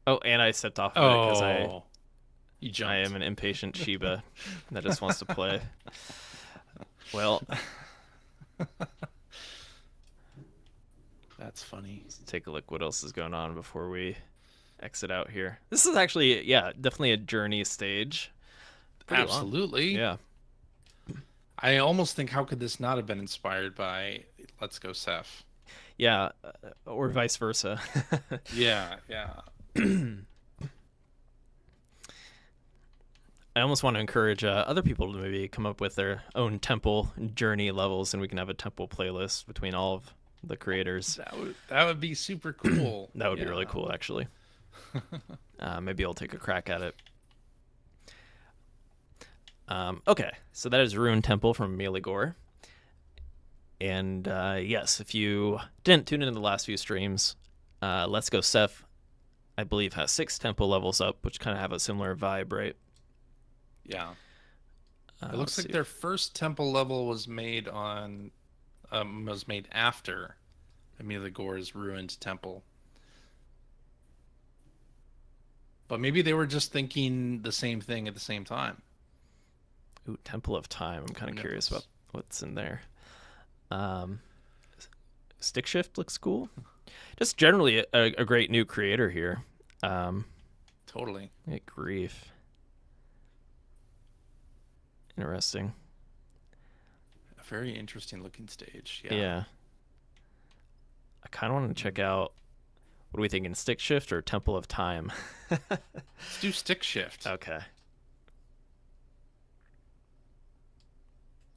Oh, and I stepped off of it because I am an impatient Shiba that just wants to play. Well, that's funny. Let's take a look what else is going on before we exit out here. This is actually, yeah, definitely a journey stage. Pretty Absolutely. long. Yeah. I almost think, how could this not have been inspired by Let's Go Seth? Yeah, or vice versa. Yeah, yeah. I almost want to encourage other people to maybe come up with their own temple journey levels, and we can have a temple playlist between all of the creators. That would be super cool. That would be Yeah. really cool, actually. Maybe I'll take a crack at it. Okay, so that is Ruined Temple from Meligore. And yes, if you didn't tune into the last few streams, Let's Go Seth, I believe, has 6 temple levels up, which kind of have a similar vibe, right? Yeah. It looks like their first temple level was made after Amelia Gore's Ruined Temple. But maybe they were just thinking the same thing at the same time. Ooh, Temple of Time. I'm kind of curious about what's in there. Stick shift looks cool. Just generally a great new creator here. Totally. Grief. Interesting. A very interesting looking stage. Yeah. I kind of want to check out, what are we thinking, Stick Shift or Temple of Time? Let's do Stick Shift. Okay.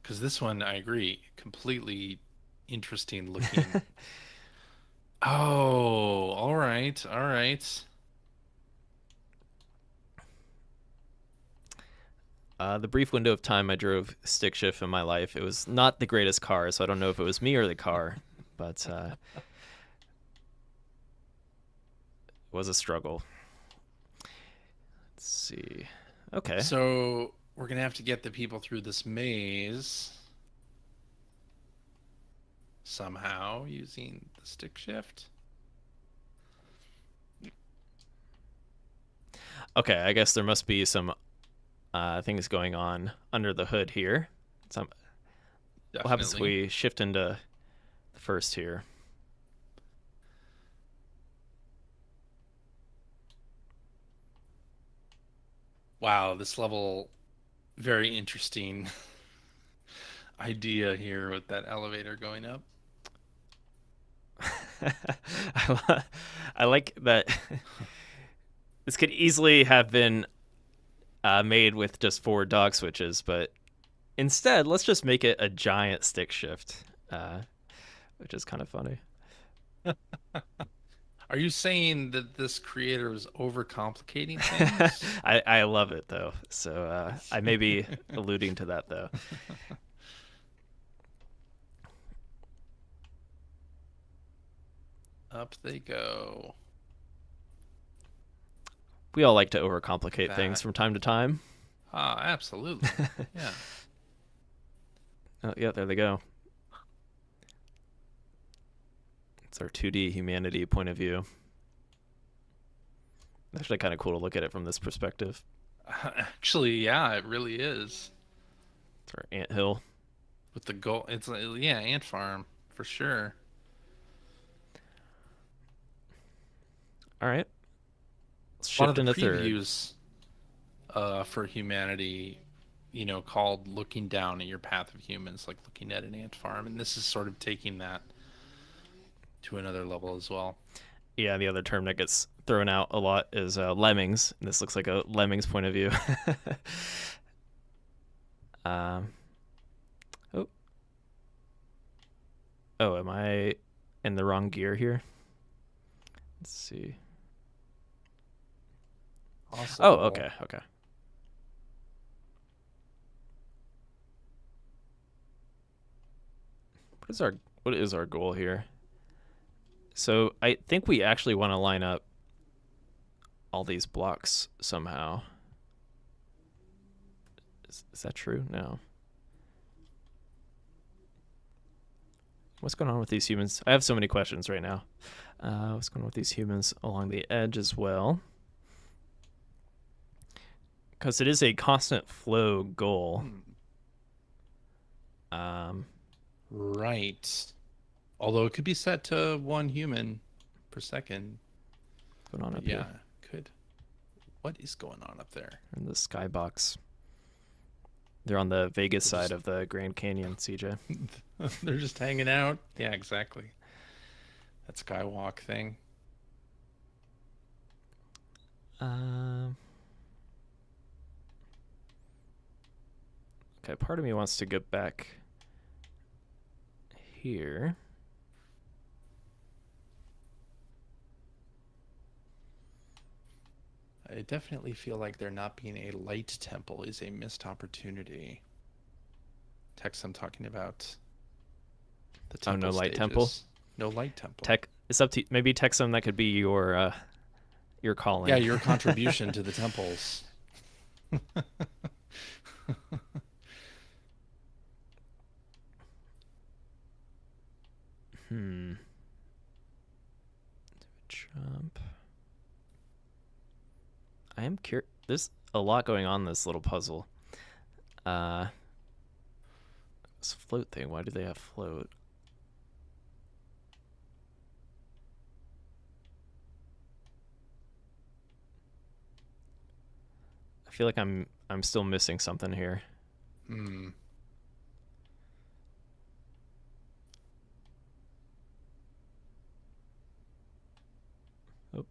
Because this one, I agree, completely interesting looking. Oh, all right, all right. The brief window of time I drove stick shift in my life, it was not the greatest car, so I don't know if it was me or the car, but it was a struggle. Let's see. Okay. So we're going to have to get the people through this maze somehow using the stick shift. Okay, I guess there must be some things going on under the hood here. What happens if we shift into the first here? Wow, this level, very interesting idea here with that elevator going up. I like that. This could easily have been made with just 4 dog switches, but instead, let's just make it a giant stick shift, which is kind of funny. Are you saying that this creator is overcomplicating things? I love it, though. So I may be alluding to that, though. Up they go. We all like to overcomplicate things from time to time. Ah, absolutely. Yeah. Oh, yeah, there they go. It's our 2D humanity point of view. Actually kind of cool to look at it from this perspective. Actually, yeah, it really is. It's our anthill. With the goal, it's yeah, ant farm for sure. All right. Let's shift into third. Previews for humanity, you know, called looking down at your path of humans, like looking at an ant farm, and this is sort of taking that to another level as well. Yeah, the other term that gets thrown out a lot is lemmings. This looks like a lemmings point of view. Oh, am I in the wrong gear here? Let's see. Awesome. Oh, okay. What is our goal here? So I think we actually want to line up all these blocks somehow. Is that true? No. What's going on with these humans? I have so many questions right now. What's going on with these humans along the edge as well? Because it is a constant flow goal. Right. Although it could be set to 1 human per second. What's going on up here? Yeah, could. What is going on up there? In the skybox. They're on the Vegas They're side just, of the Grand Canyon, CJ. they're just hanging out. Yeah, exactly. That skywalk thing. Um, okay, part of me wants to get back here. I definitely feel like there not being a light temple is a missed opportunity. Text I'm talking about the Oh, temple no light stages. temple? No light temple. Tech, it's up to maybe tech some that could be your calling. Yeah, your contribution to the temples. Jump. I am curious. There's a lot going on in this little puzzle. This float thing. Why do they have float? I feel like I'm still missing something here. Hmm. Oh.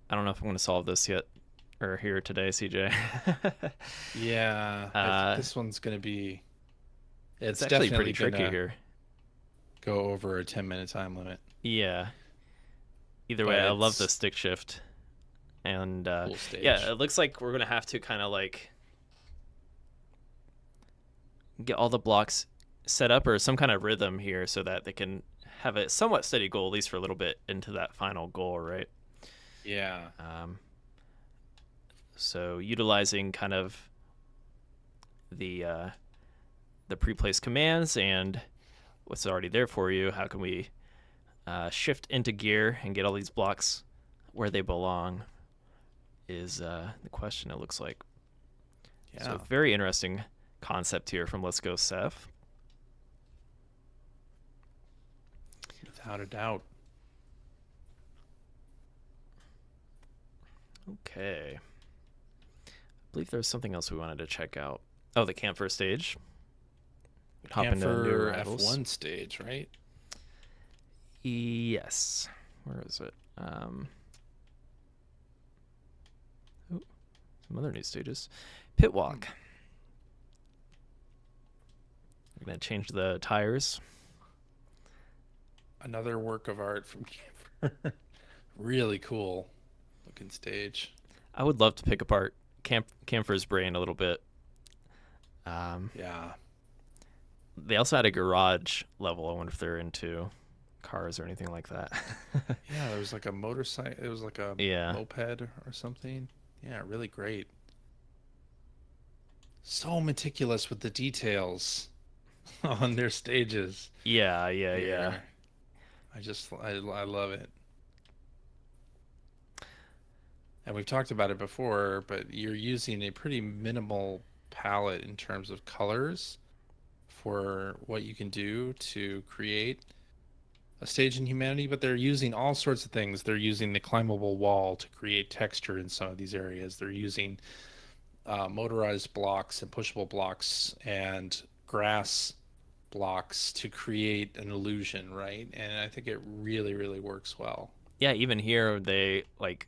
I don't know if I'm going to solve this yet or here today, CJ. Yeah, I think this one's gonna be. It's It's actually definitely pretty tricky gonna here. go over a 10-minute time limit. Yeah. Either But way, I love the it's stick shift. And cool stage. yeah, it looks like we're going to have to kind of like get all the blocks set up or some kind of rhythm here so that they can have a somewhat steady goal, at least for a little bit into that final goal, right? Yeah. So utilizing kind of the pre-placed commands and what's already there for you, how can we shift into gear and get all these blocks where they belong is the question, it looks like. Yeah. So very interesting concept here from Let's Go Seth. Without a doubt. Okay. I believe there's something else we wanted to check out. Oh, the camphor stage. Hop into new Camphor arrivals. F1 stage, right? Yes. Where is it? Oh, some other new stages. Pit walk. We're gonna change the tires. Another work of art from Camphor. Really cool looking stage. I would love to pick apart Camphor's brain a little bit. Yeah. They also had a garage level. I wonder if they're into cars or anything like that. Yeah, there was like a motorcycle. It was like a Yeah. moped or something. Yeah, really great. So meticulous with the details on their stages. Yeah. here. I love it. And we've talked about it before, but you're using a pretty minimal palette in terms of colors for what you can do to create a stage in humanity, but they're using all sorts of things. They're using the climbable wall to create texture in some of these areas. They're using motorized blocks and pushable blocks and grass blocks to create an illusion, right? And I think it really, really works well. Yeah, even here they like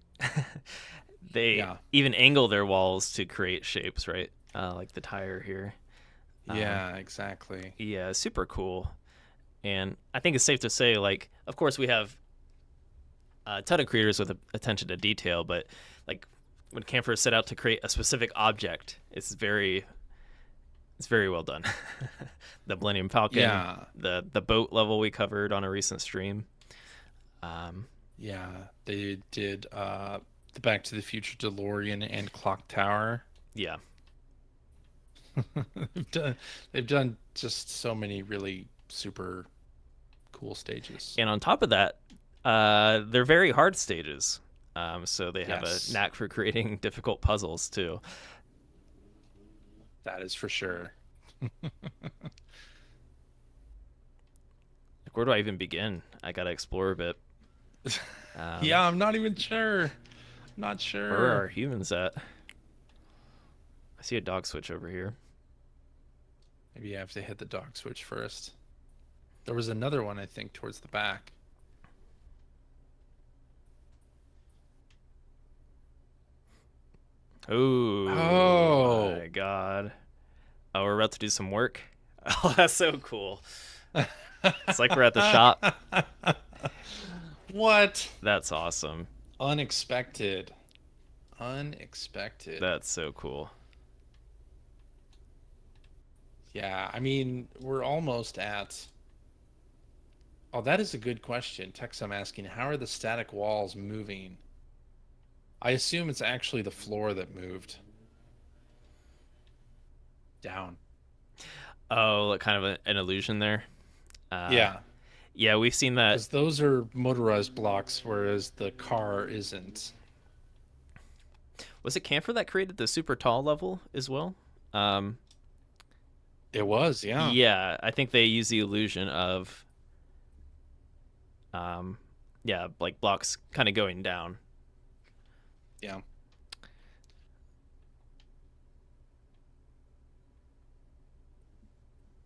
they Yeah. even angle their walls to create shapes, right? Like the tire here. Yeah, exactly. Yeah, super cool. And I think it's safe to say, like, of course we have a ton of creators with attention to detail, but like when Camphor set out to create a specific object, it's very well done. The Millennium Falcon, Yeah. the boat level we covered on a recent stream. Yeah, they did the Back to the Future DeLorean and Clock Tower. Yeah. they've done just so many really super cool stages. And on top of that, they're very hard stages. So they have Yes. a knack for creating difficult puzzles too. That is for sure. Of where do I even begin? I gotta explore a bit. Yeah, I'm not even sure. Not Where are our sure. humans at? I see a dog switch over here. Maybe I have to hit the dog switch first. There was another one, I think, towards the back. Ooh, Oh. my God. Oh, we're about to do some work. Oh, that's so cool. It's like we're at the shop. What? That's awesome. Unexpected. Unexpected. That's so cool. Yeah, I mean, we're almost at. Oh, that is a good question. Tex, I'm asking, how are the static walls moving? I assume it's actually the floor that moved down. Oh, like kind of an illusion there. Yeah, Yeah, we've seen that. because those are motorized blocks, whereas the car isn't. Was it Camphor that created the super tall level as well? Um, It was, yeah. yeah, I think they use the illusion of, yeah, like blocks kind of going down. Yeah.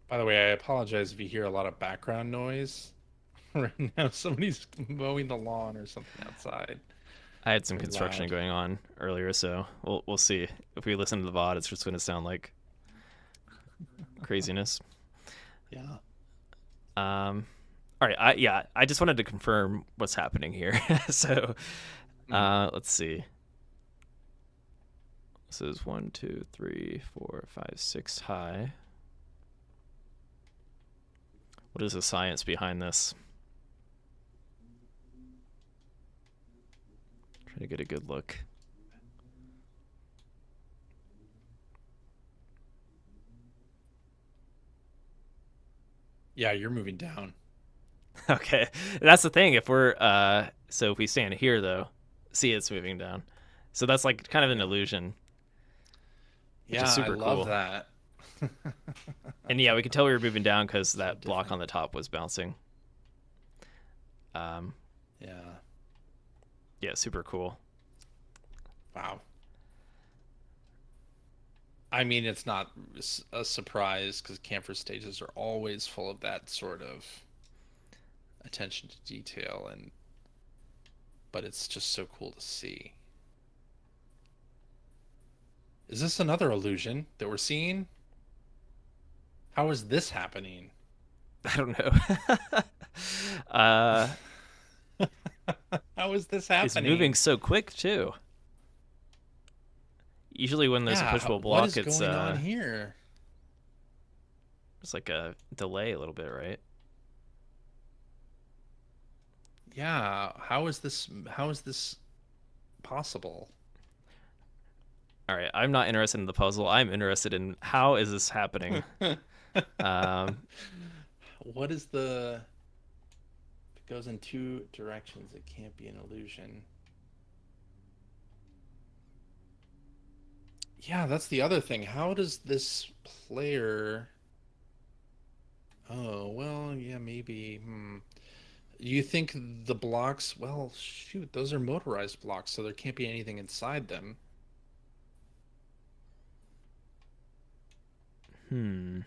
By the way, I apologize if you hear a lot of background noise. Right now, somebody's mowing the lawn or something outside. I had some Very construction loud. going on earlier, so we'll see. If we listen to the VOD, it's just going to sound like craziness. Yeah. All right, I just wanted to confirm what's happening here. So, let's see. This is 1, 2, 3, 4, 5, 6 high. What is the science behind this? Trying to get a good look. Yeah, you're moving down. Okay, that's the thing. If we're so if we stand here though, see it's moving down. So that's like kind of an illusion, which Yeah, is I super love cool. that. And yeah, we could tell we were moving down because So that block different. on the top was bouncing. Yeah. Yeah, super cool. Wow. I mean, it's not a surprise because camper stages are always full of that sort of attention to detail, and but it's just so cool to see. Is this another illusion that we're seeing? How is this happening? I don't know. uh, How is this it's moving happening? so quick too. Usually when there's a Yeah, pushable what block, is it's going on here? just like a delay a little bit, right? Yeah, how is this possible? All right, I'm not interested in the puzzle. I'm interested in how is this happening. Um, What is the if it goes in two directions, it can't be an illusion. Yeah, that's the other thing. How does this player Oh, well, yeah, maybe. You think the blocks, well, shoot, those are motorized blocks, so there can't be anything inside them. hmm.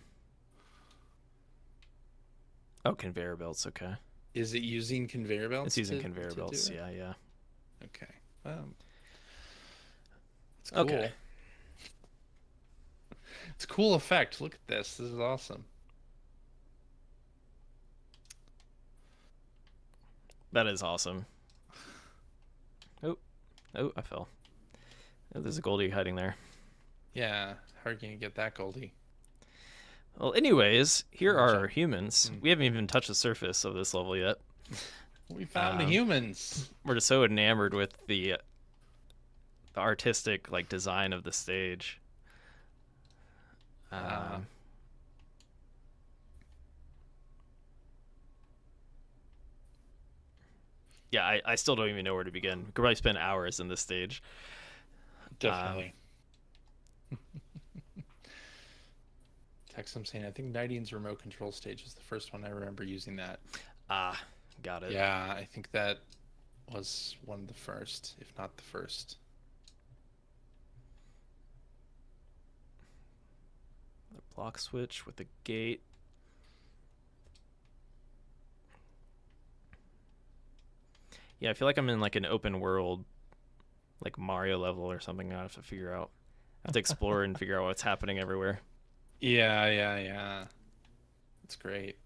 Oh, conveyor belts. Okay, Is it using conveyor it's belts using to conveyor do belts. it? Yeah, yeah. Okay. It's cool. Okay. It's a cool effect. Look at this. This is awesome. That is awesome. Oh, oh, I fell. Oh, there's a Goldie hiding there. Yeah. How are you gonna get that, Goldie? Well, anyways, here are our Jump. humans. Hmm. We haven't even touched the surface of this level yet. We found the Um, humans. We're just so enamored with the artistic like design of the stage. Yeah. Yeah, I still don't even know where to begin. We could probably spend hours in this stage. Definitely. Text, I'm saying, I think Nidine's remote control stage is the first one I remember using that. Ah, got it. Yeah, I think that was one of the first, if not the first. The block switch with the gate. Yeah, I feel like I'm in like an open world, like Mario level or something. I have to figure out. I have to explore and figure out what's happening everywhere. Yeah. That's great.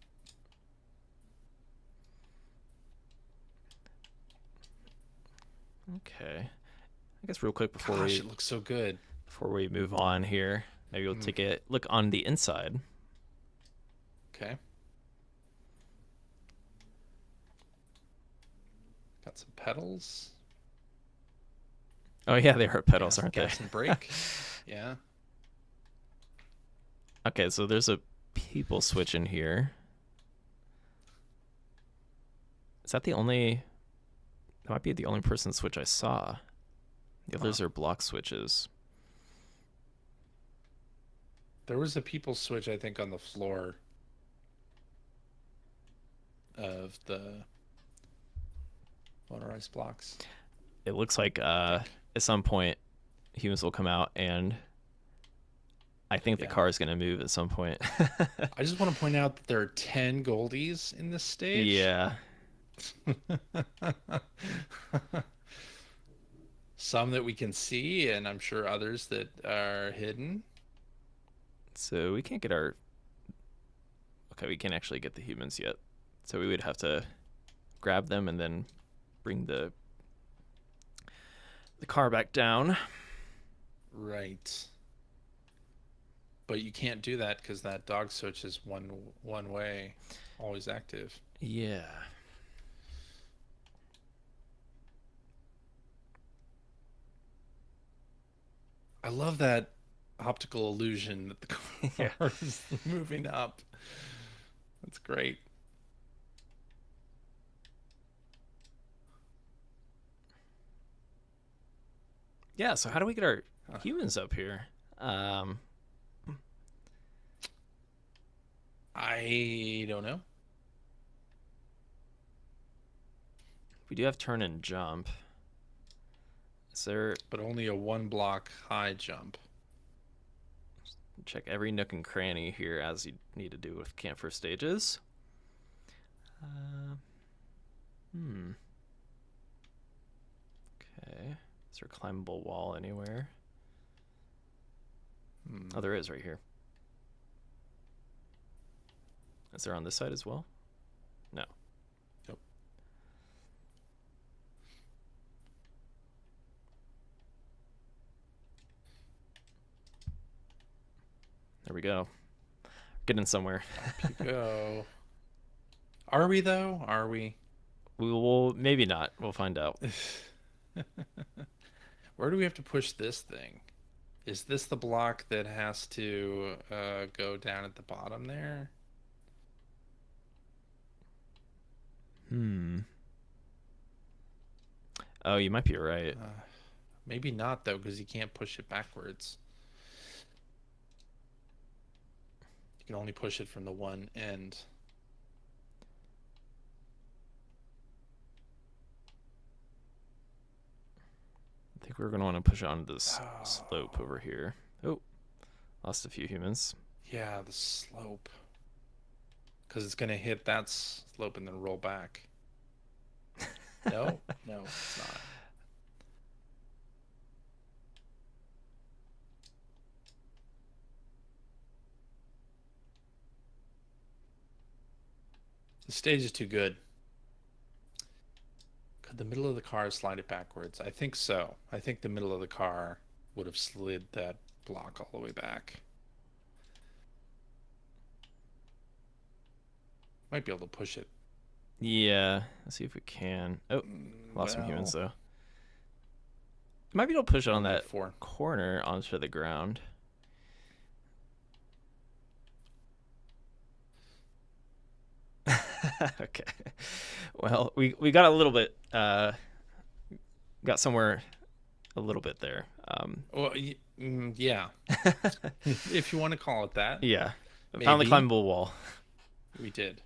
Okay. I guess real quick Gosh, it looks so good. before we move on here, maybe we'll take a look on the inside. Okay. Got some pedals. Oh yeah, they are pedals, Yeah, aren't they? gas and brake. Yeah. Okay, so there's a people switch in here. Is that the only? That might be the only person switch I saw. The others are block switches. There was a people switch, I think, on the floor of the motorized blocks. It looks like at some point humans will come out, and I think the car is going to move at some point. I just want to point out that there are 10 goldies in this stage. Yeah. Some that we can see, and I'm sure others that are hidden. So we can't get our... Okay, we can't actually get the humans yet. So we would have to grab them and then bring the car back down. Right. But you can't do that because that dog switch is one way, always active. Yeah. I love that optical illusion that the car is moving up. That's great. Yeah, so how do we get our humans up here? I don't know. We do have turn and jump. Is there... But only a 1 block high jump. Check every nook and cranny here, as you need to do with camper stages. Okay. Is there a climbable wall anywhere? Oh, there is right here. Is there on this side as well? No. Nope. There we go. Getting somewhere. Up you go. Are we though? Are we? We will, maybe not. We'll find out. Where do we have to push this thing? Is this the block that has to go down at the bottom there? Oh, you might be right. Maybe not though, because you can't push it backwards. You can only push it from the one end. I think we're going to want to push it onto this slope over here. Oh, lost a few humans. Yeah, the slope. Because it's going to hit that slope and then roll back. No, it's not. The stage is too good. Could the middle of the car slide it backwards? I think so. I think the middle of the car would have slid that block all the way back. Might be able to push it. Yeah, let's see if we can. Oh, lost some humans though. Might be able to push it on that corner onto the ground. Okay. Well, we got a little bit, got somewhere a little bit there. Well, yeah. If you want to call it that. Yeah. Found the climbable wall. We did.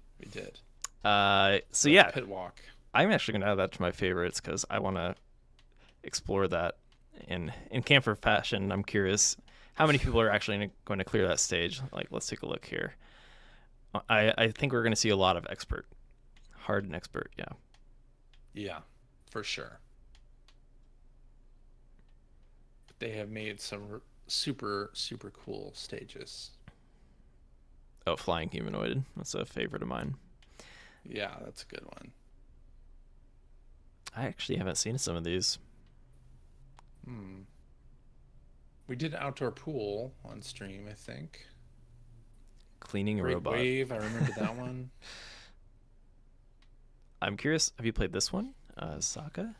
So The yeah, pit walk. I'm actually gonna add that to my favorites because I want to explore that in camper fashion. I'm curious how many people are actually going to clear that stage. Like, let's take a look here. I think we're going to see a lot of expert, hard and expert. Yeah. Yeah, for sure. They have made some super, super cool stages. Oh, flying humanoid. That's a favorite of mine. Yeah, that's a good one. I actually haven't seen some of these. Hmm. We did outdoor pool on stream, I think. Cleaning a Great robot. Wave, I remember that one. I'm curious. Have you played this one, Saka?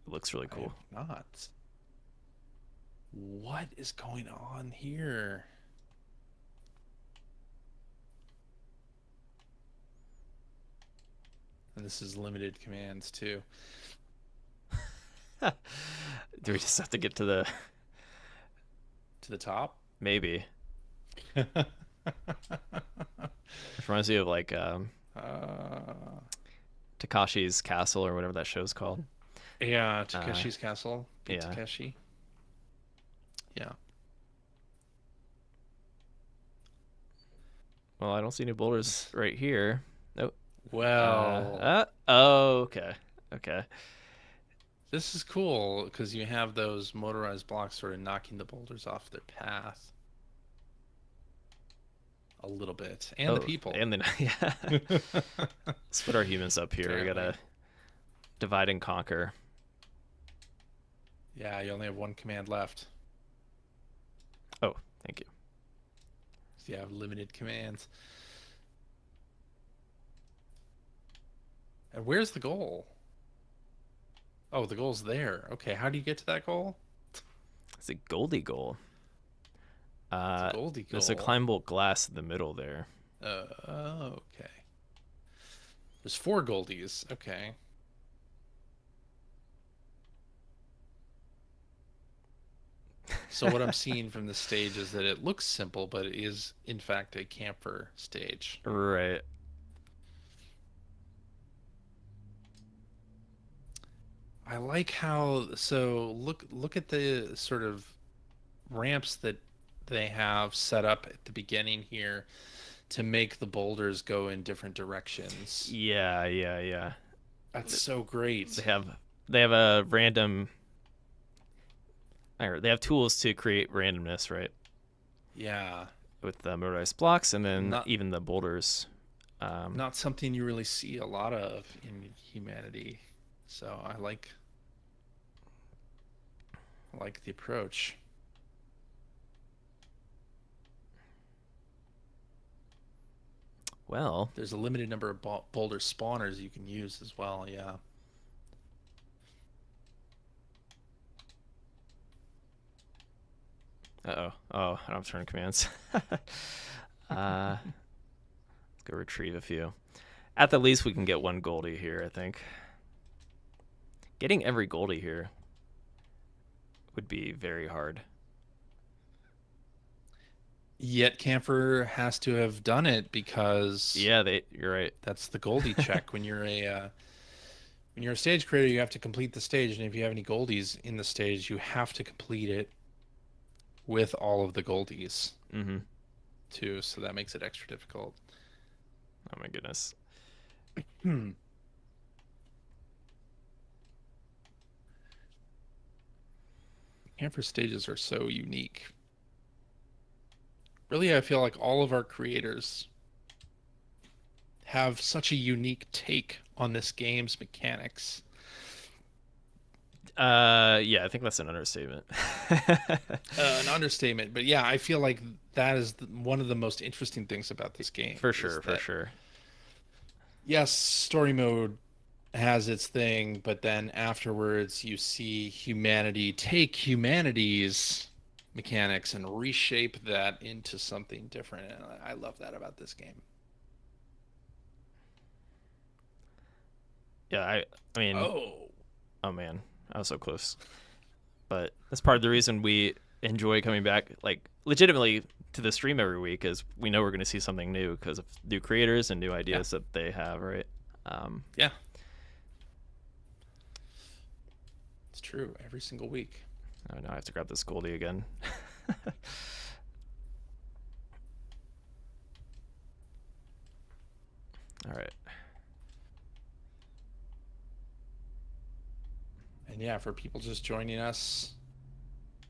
It looks really I cool. have not. What is going on here? And this is limited commands too. Do we just have to get to the To the top? maybe? It reminds me of like Takashi's Castle or whatever that show's called. Yeah, Takeshi's Castle. Beat yeah. Takeshi. Yeah. Well, I don't see any boulders right here. Nope. Well, Oh, okay. Okay. this is cool because you have those motorized blocks sort of knocking the boulders off their path a little bit, and the people. And then, yeah. Let's put our humans up here. We gotta divide and conquer. Yeah, you only have one command left. Oh, thank you. So you have limited commands. And where's the goal? Oh, the goal's there. Okay, how do you get to that goal? It's a Goldie goal. It's a Goldie goal. There's a climbable glass in the middle there. Okay. There's 4 Goldies. Okay. So what I'm seeing from the stage is that it looks simple, but it is in fact a camper stage. Right. I like how look at the sort of ramps that they have set up at the beginning here to make the boulders go in different directions. Yeah. That's so great. They have a random. Or they have tools to create randomness, right? Yeah. With the motorized blocks and then Not- even the boulders. Not something you really see a lot of in humanity. So I like the approach. Well, There's a limited number of boulder spawners you can use as well. Yeah. oh, I don't have turn commands. Let's go retrieve a few. At the least, we can get one Goldie here, I think. Getting every Goldie here would be very hard. Yet Camphor has to have done it because Yeah, you're right. that's the Goldie check. When you're a stage creator, you have to complete the stage, and if you have any Goldies in the stage, you have to complete it with all of the Goldies Mm-hmm. too. So that makes it extra difficult. Oh my goodness. Camphor stages are so unique. Really, I feel like all of our creators have such a unique take on this game's mechanics. Yeah, I think that's an understatement. An understatement, but yeah, I feel like that is one of the most interesting things about this game. For sure. Yes, story mode has its thing, but then afterwards you see humanity take humanity's mechanics and reshape that into something different, and I love that about this game. Yeah, I mean, Oh man, I was so close. But that's part of the reason we enjoy coming back, like legitimately, to the stream every week, because we know we're going to see something new because of new creators and new ideas that they have, right? Yeah. It's true. Every single week. Oh no, I have to grab this Goldie again. All right. And yeah, for people just joining us,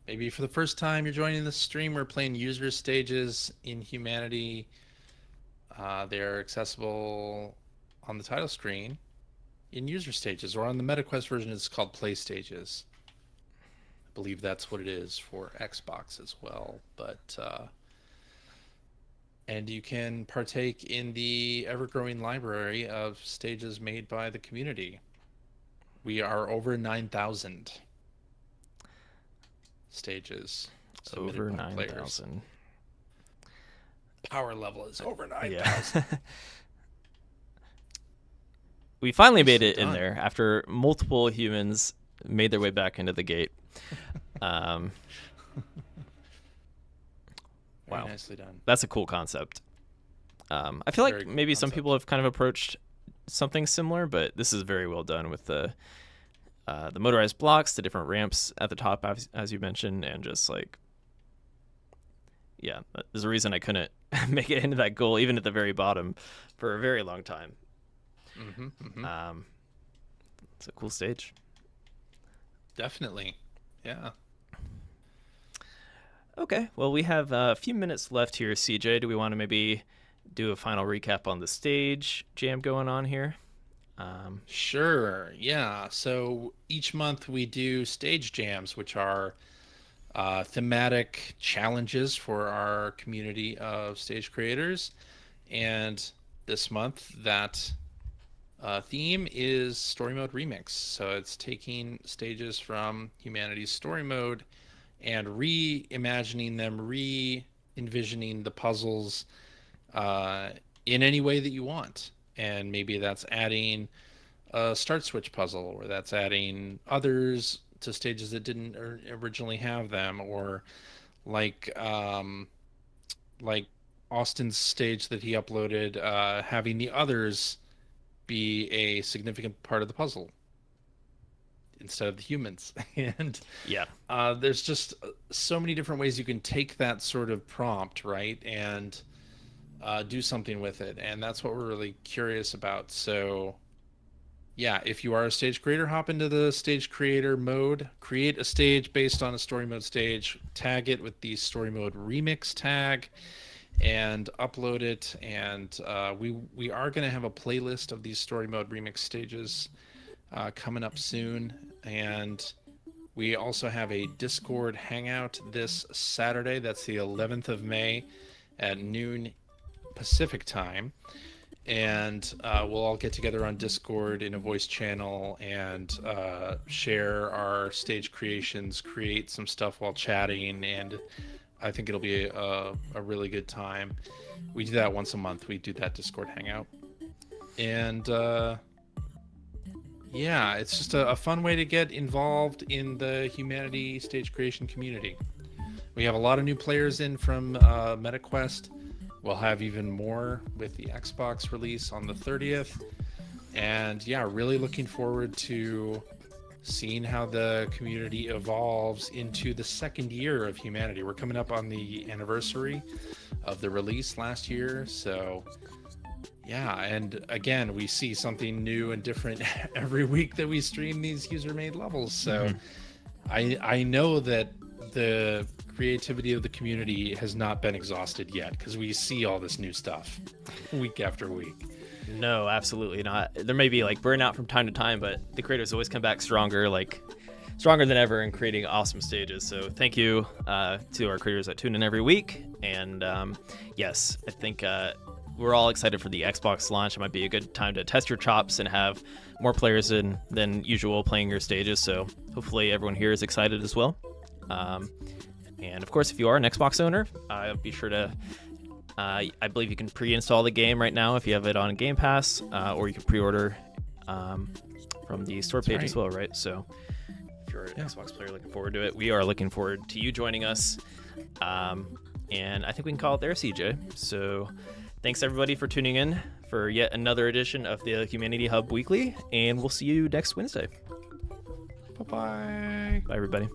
maybe for the first time you're joining the stream, we're playing user stages in Humanity. They're accessible on the title screen in user stages, or on the MetaQuest version it's called play stages. I believe that's what it is for Xbox as well. But and you can partake in the ever-growing library of stages made by the community. We are over 9,000 stages. Over 9,000. Power level is over 9,000. Yeah. We finally made it in there after multiple humans made their way back into the gate. Wow. Very nicely done. That's a cool concept. I feel like maybe some people have kind of approached something similar, but this is very well done with the motorized blocks, the different ramps at the top, as you mentioned, and just like, yeah, there's a reason I couldn't make it into that goal, even at the very bottom, for a very long time. It's a cool stage. Definitely. Yeah. Okay, well, we have a few minutes left here, CJ. Do we want to maybe do a final recap on the stage jam going on here? Sure. Yeah. So each month we do stage jams, which are thematic challenges for our community of stage creators. And this month that theme is Story Mode Remix. So it's taking stages from Humanity's Story Mode and reimagining them, re-envisioning the puzzles in any way that you want. And maybe that's adding a start switch puzzle, or that's adding others to stages that didn't originally have them, or like Austin's stage that he uploaded, having the others be a significant part of the puzzle instead of the humans. And yeah, there's just so many different ways you can take that sort of prompt, right, and do something with it. And that's what we're really curious about. So yeah, if you are a stage creator, hop into the stage creator mode, create a stage based on a story mode stage, tag it with the story mode remix tag, and upload it. And we are going to have a playlist of these story mode remix stages coming up soon. And we also have a Discord hangout this Saturday. That's the 11th of May at noon Pacific time. And we'll all get together on Discord in a voice channel and share our stage creations, create some stuff while chatting, and I think it'll be a really good time. We do that once a month. We do that Discord hangout. And yeah, it's just a fun way to get involved in the Humanity stage creation community. We have a lot of new players in from MetaQuest. We'll have even more with the Xbox release on the 30th. And yeah, really looking forward to seeing how the community evolves into the second year of Humanity. We're coming up on the anniversary of the release last year. So yeah, and again, we see something new and different every week that we stream these user-made levels. So I know that the creativity of the community has not been exhausted yet, because we see all this new stuff week after week. No, absolutely not. There may be like burnout from time to time, but the creators always come back stronger than ever in creating awesome stages. So thank you to our creators that tune in every week. And yes, I think we're all excited for the Xbox launch. It might be a good time to test your chops and have more players than usual playing your stages. So hopefully everyone here is excited as well. And of course, if you are an Xbox owner, be sure to, I believe you can pre-install the game right now if you have it on Game Pass, or you can pre-order from the store page as well, right? So you're an Xbox player looking forward to it, we are looking forward to you joining us. And I think we can call it there, CJ. So thanks everybody for tuning in for yet another edition of the Humanity Hub Weekly, and we'll see you next Wednesday. Bye-bye. Bye, everybody.